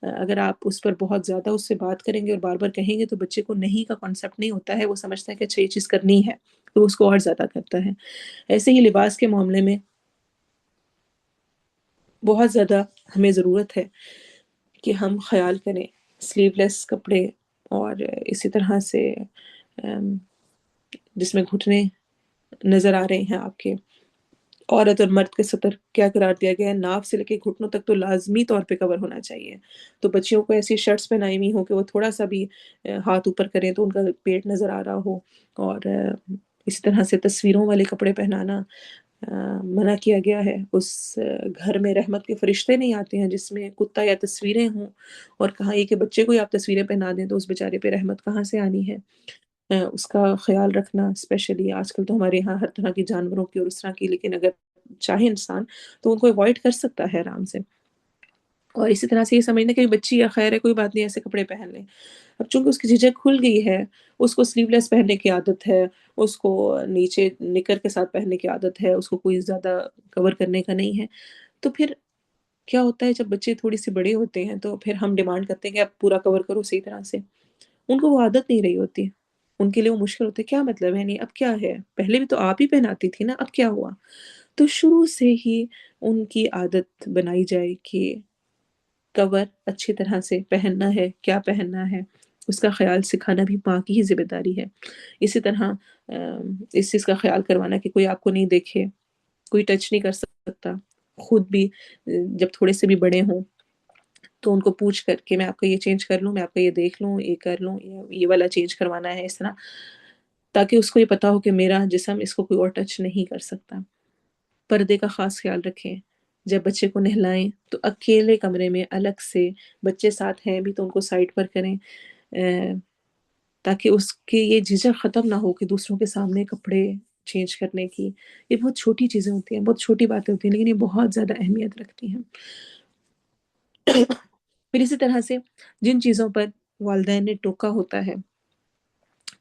اگر آپ اس پر بہت زیادہ اس سے بات کریں گے اور بار بار کہیں گے تو بچے کو نہیں کا کانسیپٹ نہیں ہوتا ہے، وہ سمجھتا ہے کہ اچھا یہ چیز کرنی ہے تو اس کو اور زیادہ کرتا ہے. ایسے ہی لباس کے معاملے میں بہت زیادہ ہمیں ضرورت ہے کہ ہم خیال کریں سلیو لیس کپڑے، اور اسی طرح سے جس میں گھٹنے نظر آ رہے ہیں آپ کے. عورت اور مرد کے سطر کیا قرار دیا گیا ہے، ناف سے لے کے گھٹنوں تک تو لازمی طور پہ کور ہونا چاہیے. تو بچیوں کو ایسی شرٹس پہنائی ہوئی ہوں کہ وہ تھوڑا سا بھی ہاتھ اوپر کریں تو ان کا پیٹ نظر آ رہا ہو. اور اسی طرح سے تصویروں والے کپڑے پہنانا منع کیا گیا ہے. اس گھر میں رحمت کے فرشتے نہیں آتے ہیں جس میں کتا یا تصویریں ہوں. اور کہا یہ کہ بچے کو ہی آپ تصویریں پہنا دیں تو اس بیچارے پہ رحمت کہاں سے آنی ہے. اس کا خیال رکھنا، اسپیشلی آج کل تو ہمارے یہاں ہر طرح کی جانوروں کی اور اس طرح کی، لیکن اگر چاہے انسان تو ان کو اوائڈ کر سکتا ہے آرام سے. اور اسی طرح سے یہ سمجھنا کہ بچی یا خیر ہے کوئی بات نہیں ایسے کپڑے پہن لیں. اب چونکہ اس کی جھجک کھل گئی ہے، اس کو سلیو لیس پہننے کی عادت ہے، اس کو نیچے نکر کے ساتھ پہننے کی عادت ہے، اس کو کوئی زیادہ کور کرنے کا نہیں ہے. تو پھر کیا ہوتا ہے جب بچے تھوڑی سی بڑے ہوتے ہیں تو پھر ہم ڈیمانڈ کرتے ہیں کہ آپ پورا کور کرو صحیح طرح سے. ان کو وہ عادت نہیں رہی ہوتی، ان کے لیے وہ مشکل ہوتی ہے. کیا مطلب ہے، نہیں اب کیا ہے، پہلے بھی تو آپ ہی پہناتی تھی نا، اب کیا ہوا. تو شروع سے ہی ان کی عادت بنائی جائے کہ کور اچھی طرح سے پہننا ہے، کیا پہننا ہے، اس کا خیال سکھانا بھی ماں کی ہی ذمہ داری ہے. اسی طرح اس چیز کا خیال کروانا کہ کوئی آپ کو نہیں دیکھے، کوئی ٹچ نہیں کر سکتا. خود بھی جب تھوڑے سے بھی بڑے ہوں تو ان کو پوچھ کر کے میں آپ کا یہ چینج کر لوں، میں آپ کا یہ دیکھ لوں، یہ کر لوں، یہ والا چینج کروانا ہے اس طرح، تاکہ اس کو یہ پتا ہو کہ میرا جسم اس کو کوئی اور ٹچ نہیں کر سکتا. پردے کا خاص خیال رکھیں. جب بچے کو نہلائیں تو اکیلے کمرے میں الگ سے، بچے ساتھ ہیں بھی تو ان کو سائڈ پر کریں، تاکہ اس کے یہ جھجک ختم نہ ہو کہ دوسروں کے سامنے کپڑے چینج کرنے کی. یہ بہت چھوٹی چیزیں ہوتی ہیں، بہت چھوٹی باتیں ہوتی ہیں، لیکن یہ بہت زیادہ اہمیت رکھتی ہیں. پھر اسی طرح سے جن چیزوں پر والدین نے ٹوکا ہوتا ہے،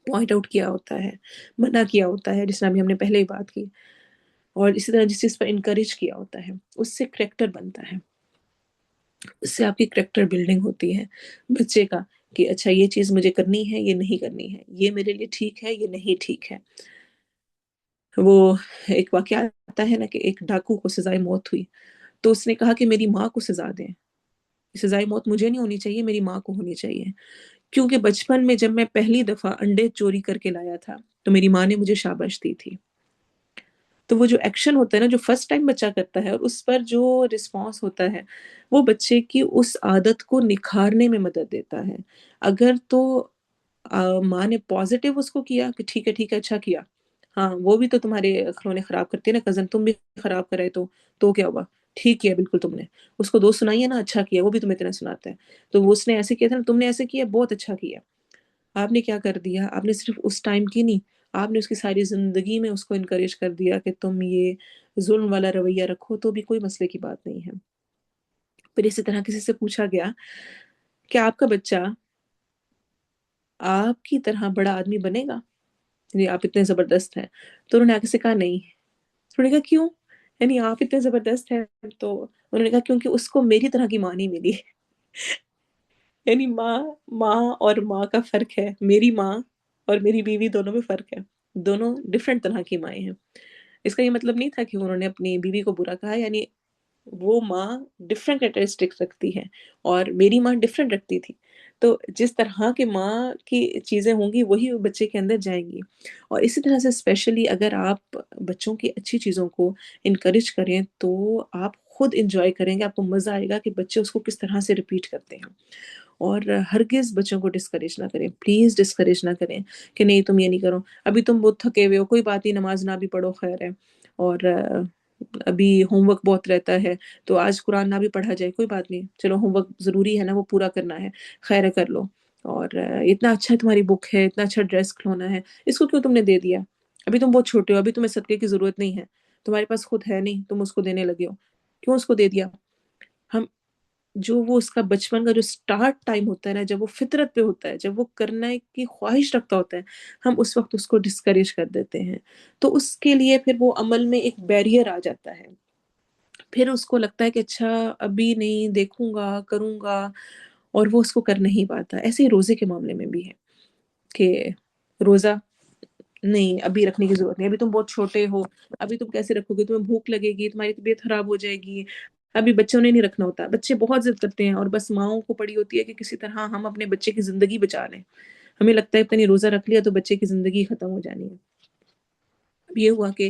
پوائنٹ آؤٹ کیا ہوتا ہے، منع کیا ہوتا ہے، جس طرح بھی ہم نے پہلے ہی بات کی، اور اسی طرح جس چیز پر انکریج کیا ہوتا ہے، اس سے کریکٹر بنتا ہے، اس سے آپ کی کریکٹر بلڈنگ ہوتی ہے بچے کا، کہ اچھا یہ چیز مجھے کرنی ہے، یہ نہیں کرنی ہے، یہ میرے لیے ٹھیک ہے، یہ نہیں ٹھیک ہے. وہ ایک واقعہ آتا ہے نا کہ ایک ڈاکو کو سزائے موت ہوئی تو اس نے کہا کہ میری ماں کو سزا دیں، سزائے موت مجھے نہیں ہونی چاہیے، میری ماں کو ہونی چاہیے. کیونکہ بچپن میں جب میں پہلی دفعہ انڈے چوری کر کے لایا تھا تو میری ماں نے مجھے شاباش دی تھی. تو وہ جو ایکشن ہوتا ہے نا جو فرسٹ ٹائم بچہ کرتا ہے اور اس پر جو رسپانس ہوتا ہے وہ بچے کی اس عادت کو نکھارنے میں مدد دیتا ہے. اگر تو ماں نے پازیٹیو اس کو کیا کہ ٹھیک ہے ٹھیک ہے اچھا کیا، ہاں وہ بھی تو تمہارے کھلونے خراب کرتے ہیں نا کزن، تم بھی خراب کرے تو کیا ہوا، ٹھیک کیا بالکل تم نے، اس کو دوست سنائیے نا اچھا کیا، وہ بھی تمہیں اتنا سناتا ہے، تو وہ اس نے ایسے کیا تھا نا، تم نے ایسے کیا بہت اچھا کیا. آپ نے کیا کر دیا، آپ نے صرف اس ٹائم کی نہیں، آپ نے اس کی ساری زندگی میں اس کو انکریج کر دیا کہ تم یہ ظلم والا رویہ رکھو تو بھی کوئی مسئلے کی بات نہیں ہے. پھر اسی طرح کسی سے پوچھا گیا کہ آپ کا بچہ آپ کی طرح بڑا آدمی بنے گا، یعنی آپ اتنے زبردست ہیں، تو انہوں نے آگے سے کہا نہیں. انہوں نے کہا کیوں، یعنی آپ اتنے زبردست ہیں، تو انہوں نے کہا کیونکہ اس کو میری طرح کی ماں نہیں ملی. یعنی ماں اور ماں کا فرق ہے، میری ماں اور میری بیوی دونوں میں فرق ہے، دونوں ڈفرینٹ طرح کی مائیں ہیں. اس کا یہ مطلب نہیں تھا کہ انہوں نے اپنی بیوی کو برا کہا، یعنی وہ ماں ڈفرینٹ کریکٹرسٹکس رکھتی ہے اور میری ماں ڈفرینٹ رکھتی تھی. تو جس طرح کی ماں کی چیزیں ہوں گی وہی بچے کے اندر جائیں گی. اور اسی طرح سے اسپیشلی اگر آپ بچوں کی اچھی چیزوں کو انکریج کریں تو آپ خود انجوائے کریں گے، آپ کو مزہ آئے گا کہ بچے اس کو کس طرح سے ریپیٹ کرتے ہیں. اور ہرگز بچوں کو ڈسکریج نہ کریں، پلیز ڈسکریج نہ کریں کہ نہیں تم یہ نہیں کرو، ابھی تم بہت تھکے ہوئے ہو، کوئی بات نہیں نماز نہ بھی پڑھو خیر ہے، اور ابھی ہوم ورک بہت رہتا ہے تو آج قرآن نہ بھی پڑھا جائے کوئی بات نہیں، چلو ہوم ورک ضروری ہے نا وہ پورا کرنا ہے، خیر ہے کر لو. اور اتنا اچھا تمہاری بک ہے، اتنا اچھا ڈریس کھلونا ہے، اس کو کیوں تم نے دے دیا، ابھی تم بہت چھوٹے ہو، ابھی تمہیں صدقے کی ضرورت نہیں ہے، تمہارے پاس خود ہے نہیں، تم اس کو دینے لگے ہو، کیوں اس کو دے دیا. ہم جو وہ اس کا بچپن کا جو سٹارٹ ٹائم ہوتا ہے نا، جب وہ فطرت پہ ہوتا ہے، جب وہ کرنے کی خواہش رکھتا ہوتا ہے، ہم اس وقت اس کو ڈسکریج کر دیتے ہیں، تو اس کے لیے پھر وہ عمل میں ایک بیریئر آ جاتا ہے، پھر اس کو لگتا ہے کہ اچھا ابھی نہیں، دیکھوں گا، کروں گا، اور وہ اس کو کر نہیں پاتا۔ ایسے ہی روزے کے معاملے میں بھی ہے کہ روزہ نہیں، ابھی رکھنے کی ضرورت نہیں، ابھی تم بہت چھوٹے ہو، ابھی تم کیسے رکھو گے، تمہیں بھوک لگے گی، تمہاری طبیعت خراب ہو جائے گی۔ ابھی بچوں نے نہیں رکھنا ہوتا، بچے بہت ضد کرتے ہیں، اور بس ماؤں کو پڑی ہوتی ہے کہ کسی طرح ہم اپنے بچے کی زندگی بچا لیں۔ ہمیں لگتا ہے پتہ نہیں روزہ رکھ لیا تو بچے کی زندگی ختم ہو جانی ہے۔ اب یہ ہوا کہ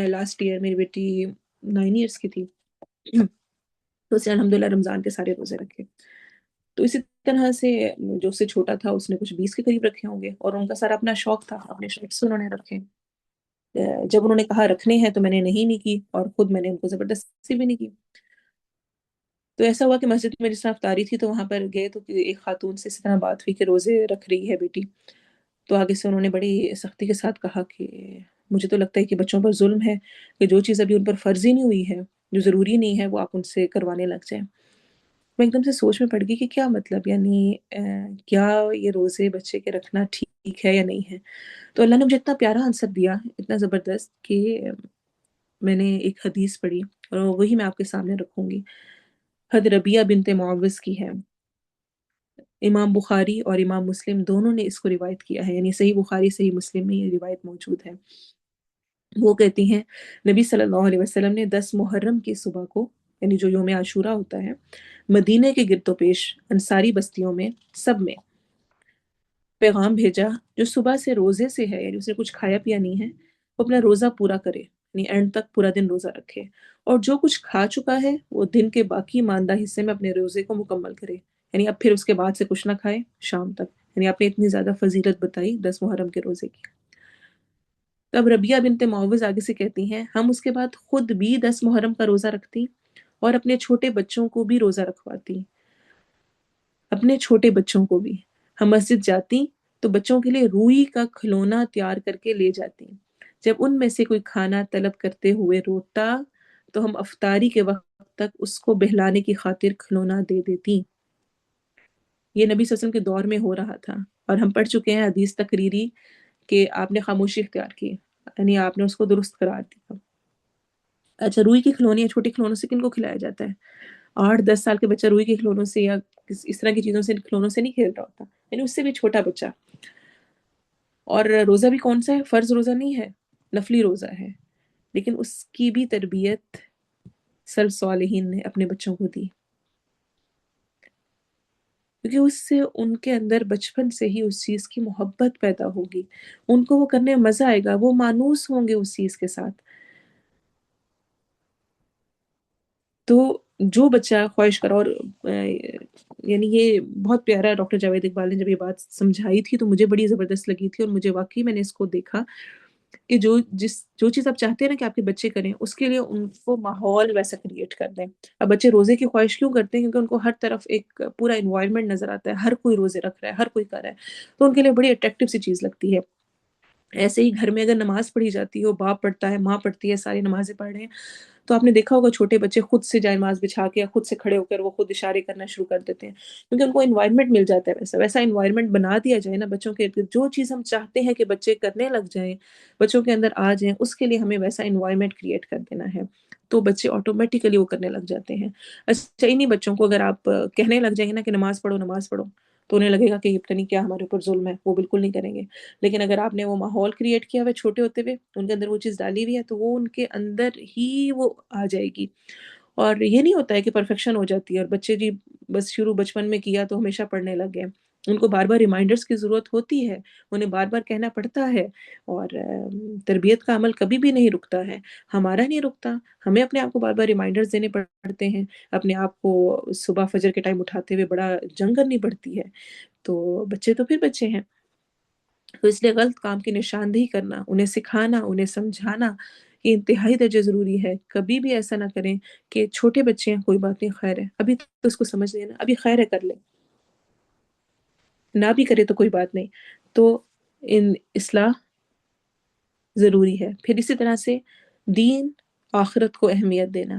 لاسٹ ایئر میری بیٹی 9 ایئرس کی تھی، تو اسے الحمدللہ رمضان کے سارے روزے رکھے۔ تو اسی طرح سے جو اس سے چھوٹا تھا اس نے کچھ 20 کے قریب رکھے ہوں گے، اور ان کا سارا اپنا شوق تھا، اپنے شوق سے انہوں نے رکھے۔ جب انہوں نے کہا رکھنے ہیں تو میں نے نہیں کی، اور خود میں نے ان کو زبردستی بھی نہیں کی۔ تو ایسا ہوا کہ مسجد میں جس طرح افطاری تھی تو وہاں پر گئے، تو ایک خاتون سے اسی طرح بات ہوئی کہ روزے رکھ رہی ہے بیٹی، تو آگے سے انہوں نے بڑی سختی کے ساتھ کہا کہ مجھے تو لگتا ہے کہ بچوں پر ظلم ہے، کہ جو چیز ابھی ان پر فرض ہی نہیں ہوئی ہے، جو ضروری نہیں ہے، وہ آپ ان سے کروانے لگ جائیں۔ میں ایک دم سے سوچ میں پڑ گئی کہ کیا مطلب، یعنی کیا یہ روزے بچے کے رکھنا ٹھیک ہے یا نہیں ہے؟ تو اللہ نے مجھے اتنا پیارا آنسر دیا، اتنا زبردست، کہ میں نے ایک حدیث پڑھی، اور وہی میں آپ کے سامنے رکھوں گی۔ حضرت ربیہ بنت معوذ کی ہے، امام بخاری اور امام مسلم دونوں نے اس کو روایت کیا ہے، یعنی صحیح بخاری صحیح مسلم میں یہ روایت موجود ہے۔ وہ کہتی ہیں نبی صلی اللہ علیہ وسلم نے 10 محرم کی صبح کو، یعنی جو یوم عاشورہ ہوتا ہے، مدینے کے گرد و پیش انصاری بستیوں میں سب میں پیغام بھیجا، جو صبح سے روزے سے ہے، یعنی اس نے کچھ کھایا پیا نہیں ہے، وہ اپنا روزہ پورا کرے، یعنی اینڈ تک پورا دن روزہ رکھے، اور جو کچھ کھا چکا ہے وہ دن کے باقی ماندہ حصے میں اپنے روزے کو مکمل کرے، یعنی اب پھر اس کے بعد سے کچھ نہ کھائے شام تک۔ یعنی آپ نے اتنی زیادہ فضیلت بتائی 10 محرم کے روزے کی۔ تب ربیہ بنت معوذ آگے سے کہتی ہیں ہم اس کے بعد خود بھی 10 محرم کا روزہ رکھتی، اور اپنے چھوٹے بچوں کو بھی روزہ رکھواتی، اپنے چھوٹے بچوں کو بھی۔ ہم مسجد جاتی تو بچوں کے لیے روئی کا کھلونا تیار کر کے لے جاتی، جب ان میں سے کوئی کھانا طلب کرتے ہوئے روتا تو ہم افطاری کے وقت تک اس کو بہلانے کی خاطر کھلونا دے دیتی۔ یہ نبی صلی اللہ علیہ وسلم کے دور میں ہو رہا تھا، اور ہم پڑھ چکے ہیں حدیث تقریری کہ آپ نے خاموشی اختیار کی، یعنی آپ نے اس کو درست قرار دیا۔ اچھا، روئی کے کھلونے یا چھوٹے کھلونوں سے کن کو کھلایا جاتا ہے؟ 8-10 سال کے بچہ روئی کے کھلونوں سے یا اس طرح کی چیزوں سے، کھلونوں سے نہیں کھیل رہا ہوتا، یعنی اس سے بھی چھوٹا بچہ۔ اور روزہ بھی کون سا ہے؟ فرض روزہ نہیں ہے، نفلی روزہ ہے، لیکن اس کی بھی تربیت سلف صالحین نے اپنے بچوں کو دی، کیونکہ اس سے ان کے اندر بچپن سے ہی اس چیز کی محبت پیدا ہوگی، ان کو وہ کرنے میں مزہ آئے گا، وہ مانوس ہوں گے اس چیز کے ساتھ۔ تو جو بچہ خواہش کرا، اور یعنی یہ بہت پیارا ہے، ڈاکٹر جاوید اقبال نے جب یہ بات سمجھائی تھی تو مجھے بڑی زبردست لگی تھی، اور مجھے واقعی میں نے اس کو دیکھا کہ جو چیز آپ چاہتے ہیں نا کہ آپ کے بچے کریں، اس کے لیے ان کو ماحول ویسا کریٹ کر دیں۔ اب بچے روزے کی خواہش کیوں کرتے ہیں؟ کیونکہ ان کو ہر طرف ایک پورا انوائرمنٹ نظر آتا ہے، ہر کوئی روزے رکھ رہا ہے، ہر کوئی کر رہا ہے، تو ان کے لیے بڑی اٹریکٹیو سی چیز لگتی ہے۔ ایسے ہی گھر میں اگر نماز پڑھی جاتی ہو، باپ پڑھتا ہے، ماں پڑھتی ہے، ساری نمازیں پڑھ رہے ہیں، تو آپ نے دیکھا ہوگا چھوٹے بچے خود سے جائے نماز بچھا کے یا خود سے کھڑے ہو کر وہ خود اشارے کرنا شروع کر دیتے ہیں، کیونکہ ان کو انوائرمنٹ مل جاتا ہے، ویسا ویسا انوائرمنٹ بنا دیا جائے نا بچوں کے ارد گرد، جو چیز ہم چاہتے ہیں کہ بچے کرنے لگ جائیں، بچوں کے اندر آ جائیں، اس کے لیے ہمیں ویسا انوائرمنٹ کریٹ کر دینا ہے، تو بچے آٹومیٹیکلی وہ کرنے لگ جاتے ہیں۔ اچھا، انہی بچوں کو اگر آپ کہنے لگ جائیں گے نا کہ نماز پڑھو نماز پڑھو، تو انہیں لگے گا کہ یہ پتہ نہیں کیا ہمارے اوپر ظلم ہے، وہ بالکل نہیں کریں گے۔ لیکن اگر آپ نے وہ ماحول کریٹ کیا ہوا ہے چھوٹے ہوتے ہوئے، ان کے اندر وہ چیز ڈالی ہوئی ہے، تو وہ ان کے اندر ہی وہ آ جائے گی۔ اور یہ نہیں ہوتا ہے کہ پرفیکشن ہو جاتی ہے اور بچے جی بس شروع بچپن میں کیا تو ہمیشہ پڑھنے لگ گئے، ان کو بار بار ریمائنڈرز کی ضرورت ہوتی ہے، انہیں بار بار کہنا پڑتا ہے، اور تربیت کا عمل کبھی بھی نہیں رکتا ہے، ہمارا نہیں رکتا، ہمیں اپنے آپ کو بار بار ریمائنڈرز دینے پڑتے ہیں، اپنے آپ کو صبح فجر کے ٹائم اٹھاتے ہوئے بڑا جنگ کرنی پڑتی ہے۔ تو بچے تو پھر بچے ہیں، تو اس لیے غلط کام کی نشاندہی کرنا، انہیں سکھانا، انہیں سمجھانا، یہ انتہائی درجہ ضروری ہے۔ کبھی بھی ایسا نہ کریں کہ چھوٹے بچے ہیں کوئی بات نہیں، خیر ہے، ابھی تو اس کو سمجھ لینا، ابھی خیر ہے، کر لیں، نہ بھی کرے تو کوئی بات نہیں۔ تو ان اصلاح ضروری ہے۔ پھر اسی طرح سے دین آخرت کو اہمیت دینا،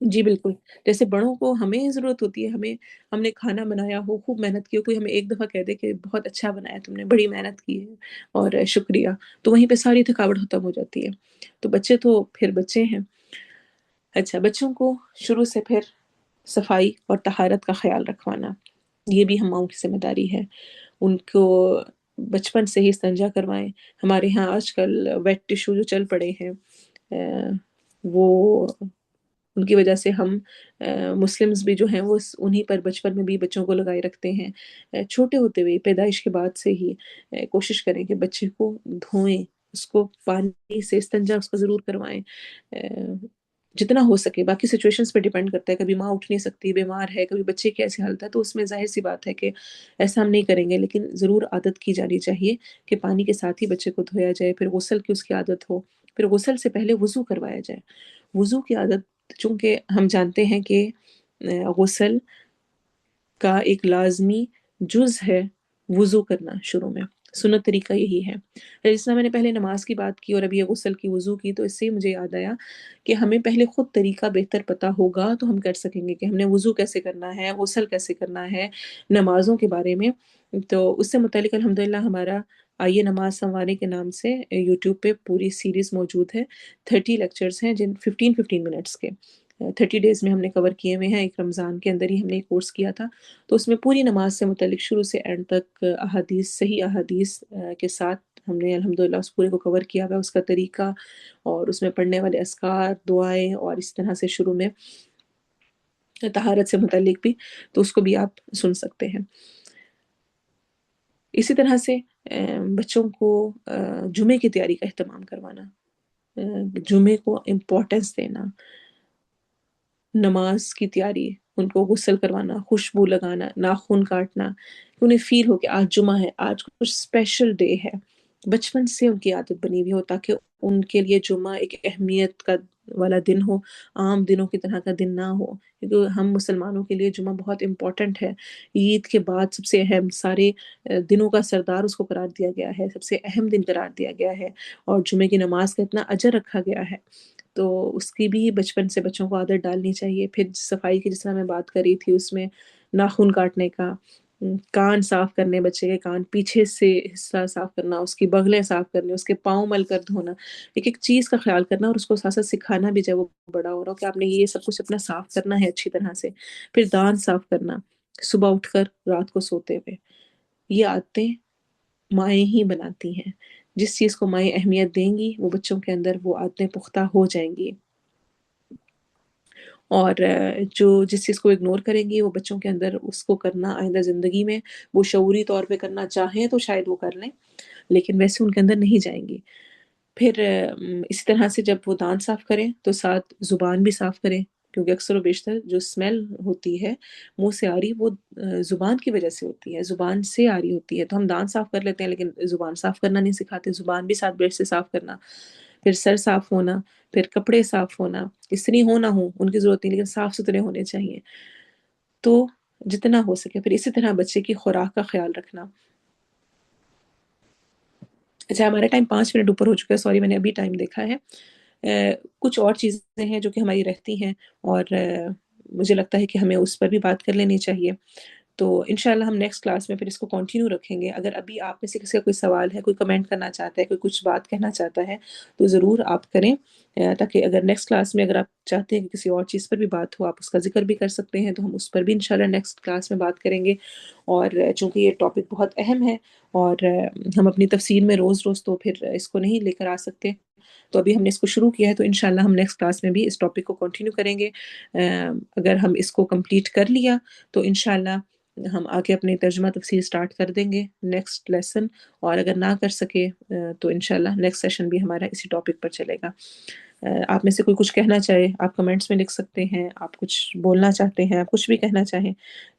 جی بالکل، جیسے بڑوں کو ہمیں ضرورت ہوتی ہے، ہم نے کھانا بنایا ہو، خوب محنت کی ہو، کوئی ہمیں ایک دفعہ کہہ دے کہ بہت اچھا بنایا تم نے، بڑی محنت کی ہے اور شکریہ، تو وہیں پہ ساری تھکاوٹ ختم ہو جاتی ہے۔ تو بچے تو پھر بچے ہیں۔ اچھا، بچوں کو شروع سے پھر صفائی اور طہارت کا خیال رکھوانا، یہ بھی ہم ماؤں کی ذمہ داری ہے۔ ان کو بچپن سے ہی استنجا کروائیں۔ ہمارے یہاں آج کل ویٹ ٹشو جو چل پڑے ہیں، وہ ان کی وجہ سے ہم مسلمز بھی جو ہیں وہ انہی پر بچپن میں بھی بچوں کو لگائے رکھتے ہیں۔ چھوٹے ہوتے ہوئے پیدائش کے بعد سے ہی کوشش کریں کہ بچے کو دھوئیں، اس کو پانی سے استنجا اس کا ضرور کروائیں، جتنا ہو سکے۔ باقی سچویشنز پہ ڈیپینڈ کرتا ہے، کبھی ماں اٹھ نہیں سکتی، بیمار ہے، کبھی بچے کی ایسی حالت ہے، تو اس میں ظاہر سی بات ہے کہ ایسا ہم نہیں کریں گے، لیکن ضرور عادت کی جانی چاہیے کہ پانی کے ساتھ ہی بچے کو دھویا جائے، پھر غسل کی اس کی عادت ہو، پھر غسل سے پہلے وضو کروایا جائے۔ وضو کی عادت چونکہ ہم جانتے ہیں کہ غسل کا ایک لازمی جز ہے وضو کرنا شروع میں، سنت طریقہ یہی ہے۔ جس طرح میں نے پہلے نماز کی بات کی اور ابھی یہ غسل کی وضو کی، تو اس سے مجھے یاد آیا کہ ہمیں پہلے خود طریقہ بہتر پتہ ہوگا تو ہم کر سکیں گے کہ ہم نے وضو کیسے کرنا ہے، غسل کیسے کرنا ہے، نمازوں کے بارے میں۔ تو اس سے متعلق الحمدللہ ہمارا آئیے نماز سنوارے کے نام سے یوٹیوب پہ پوری سیریز موجود ہے، 30 لیکچرز ہیں جن 15 منٹس کے 30 ڈیز میں ہم نے کور کیے ہوئے ہیں۔ ایک رمضان کے اندر ہی ہم نے ایک کورس کیا تھا، تو اس میں پوری نماز سے متعلق شروع سے اینڈ تک احادیث، صحیح احادیث کے ساتھ ہم نے الحمدللہ اس پورے کو کور کیا ہوا ہے، اس کا طریقہ اور اس میں پڑھنے والے اذکار، دعائیں، اور اس طرح سے شروع میں طہارت سے متعلق بھی، تو اس کو بھی آپ سن سکتے ہیں۔ اسی طرح سے بچوں کو جمعے کی تیاری کا اہتمام کروانا، جمعے کو امپورٹنس دینا، نماز کی تیاری، ان کو غسل کروانا، خوشبو لگانا، ناخن کاٹنا، انہیں فیل ہو کہ آج جمعہ ہے، آج کچھ اسپیشل ڈے ہے، بچپن سے ان کی عادت بنی ہوئی ہو تاکہ ان کے لیے جمعہ ایک اہمیت کا والا دن ہو، عام دنوں کی طرح کا دن نہ ہو، کیونکہ ہم مسلمانوں کے لیے جمعہ بہت امپورٹنٹ ہے۔ عید کے بعد سب سے اہم، سارے دنوں کا سردار اس کو قرار دیا گیا ہے، سب سے اہم دن قرار دیا گیا ہے، اور جمعے کی نماز کا اتنا اجر رکھا گیا ہے، تو اس کی بھی بچپن سے بچوں کو عادت ڈالنی چاہیے۔ پھر صفائی کی جس طرح میں بات کر رہی تھی، اس میں ناخن کاٹنے کا، کان صاف کرنے، بچے کے کان پیچھے سے حصہ صاف کرنا، اس کی بغلیں صاف کرنے، اس کے پاؤں مل کر دھونا، ایک ایک چیز کا خیال کرنا، اور اس کو ساتھ ساتھ سکھانا بھی جب وہ بڑا ہو رہا ہو کہ آپ نے یہ سب کچھ اپنا صاف کرنا ہے اچھی طرح سے۔ پھر دانت صاف کرنا صبح اٹھ کر رات کو سوتے ہوئے، یہ عادتیں مائیں ہی بناتی ہیں۔ جس چیز کو مائیں اہمیت دیں گی وہ بچوں کے اندر وہ عادتیں پختہ ہو جائیں گی، اور جو جس چیز کو اگنور کریں گی وہ بچوں کے اندر اس کو کرنا آئندہ زندگی میں وہ شعوری طور پہ کرنا چاہیں تو شاید وہ کر لیں، لیکن ویسے ان کے اندر نہیں جائیں گی۔ پھر اسی طرح سے جب وہ دانت صاف کریں تو ساتھ زبان بھی صاف کریں، کیونکہ اکثر و بیشتر جو اسمیل ہوتی ہے منہ سے آ رہی وہ زبان کی وجہ سے ہوتی ہے، زبان سے آ رہی ہوتی ہے، تو ہم دانت صاف کر لیتے ہیں لیکن زبان صاف کرنا نہیں سکھاتے، زبان بھی ساتھ برش سے صاف کرنا، پھر سر صاف ہونا، پھر کپڑے صاف ہونا، استری ہو نہ ہو ان کی ضرورت نہیں، لیکن صاف ستھرے ہونے چاہیے، تو جتنا ہو سکے۔ پھر اسی طرح بچے کی خوراک کا خیال رکھنا۔ اچھا، ہمارا ٹائم 5 منٹ اوپر ہو چکا ہے، سوری میں نے ابھی ٹائم دیکھا ہے۔ کچھ اور چیزیں ہیں جو کہ ہماری رہتی ہیں، اور مجھے لگتا ہے کہ ہمیں اس پر بھی بات کر لینی چاہیے، تو انشاءاللہ ہم نیکسٹ کلاس میں پھر اس کو کنٹینیو رکھیں گے۔ اگر ابھی آپ میں سے کسی کا کوئی سوال ہے، کوئی کمنٹ کرنا چاہتا ہے، کوئی کچھ بات کہنا چاہتا ہے تو ضرور آپ کریں، تاکہ اگر نیکسٹ کلاس میں اگر آپ چاہتے ہیں کہ کسی اور چیز پر بھی بات ہو، آپ اس کا ذکر بھی کر سکتے ہیں، تو ہم اس پر بھی انشاءاللہ نیکسٹ کلاس میں بات کریں گے۔ اور چونکہ یہ ٹاپک بہت اہم ہے اور ہم اپنی تفسیر میں روز روز تو پھر اس کو نہیں لے کر آ سکتے، تو ابھی ہم نے اس کو شروع کیا ہے، تو انشاءاللہ ہم نیکسٹ کلاس میں بھی اس ٹاپک کو کنٹینیو کریں گے۔ اگر ہم اس کو کمپلیٹ کر لیا تو انشاءاللہ ہم آگے اپنی ترجمہ تفسیر سٹارٹ کر دیں گے نیکسٹ لیسن، اور اگر نہ کر سکے تو انشاءاللہ نیکسٹ سیشن بھی ہمارا اسی ٹاپک پر چلے گا۔ آپ میں سے کوئی کچھ کہنا چاہے آپ کمنٹس میں لکھ سکتے ہیں، آپ کچھ بولنا چاہتے ہیں، آپ کچھ بھی کہنا چاہیں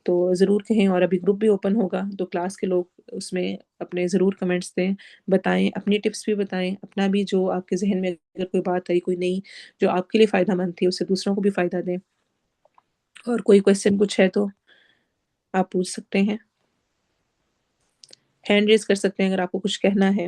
تو ضرور کہیں، اور ابھی گروپ بھی اوپن ہوگا تو کلاس کے لوگ اس میں اپنے ضرور کمنٹس دیں، بتائیں، اپنی ٹپس بھی بتائیں، اپنا بھی جو آپ کے ذہن میں اگر کوئی بات آئی، کوئی نئی جو آپ کے لیے فائدہ مند تھی، اس سے دوسروں کو بھی فائدہ دیں، اور کوئی کویسچن کچھ ہے تو آپ پوچھ سکتے ہیں، ہینڈ ریز کر سکتے ہیں اگر آپ کو کچھ کہنا ہے۔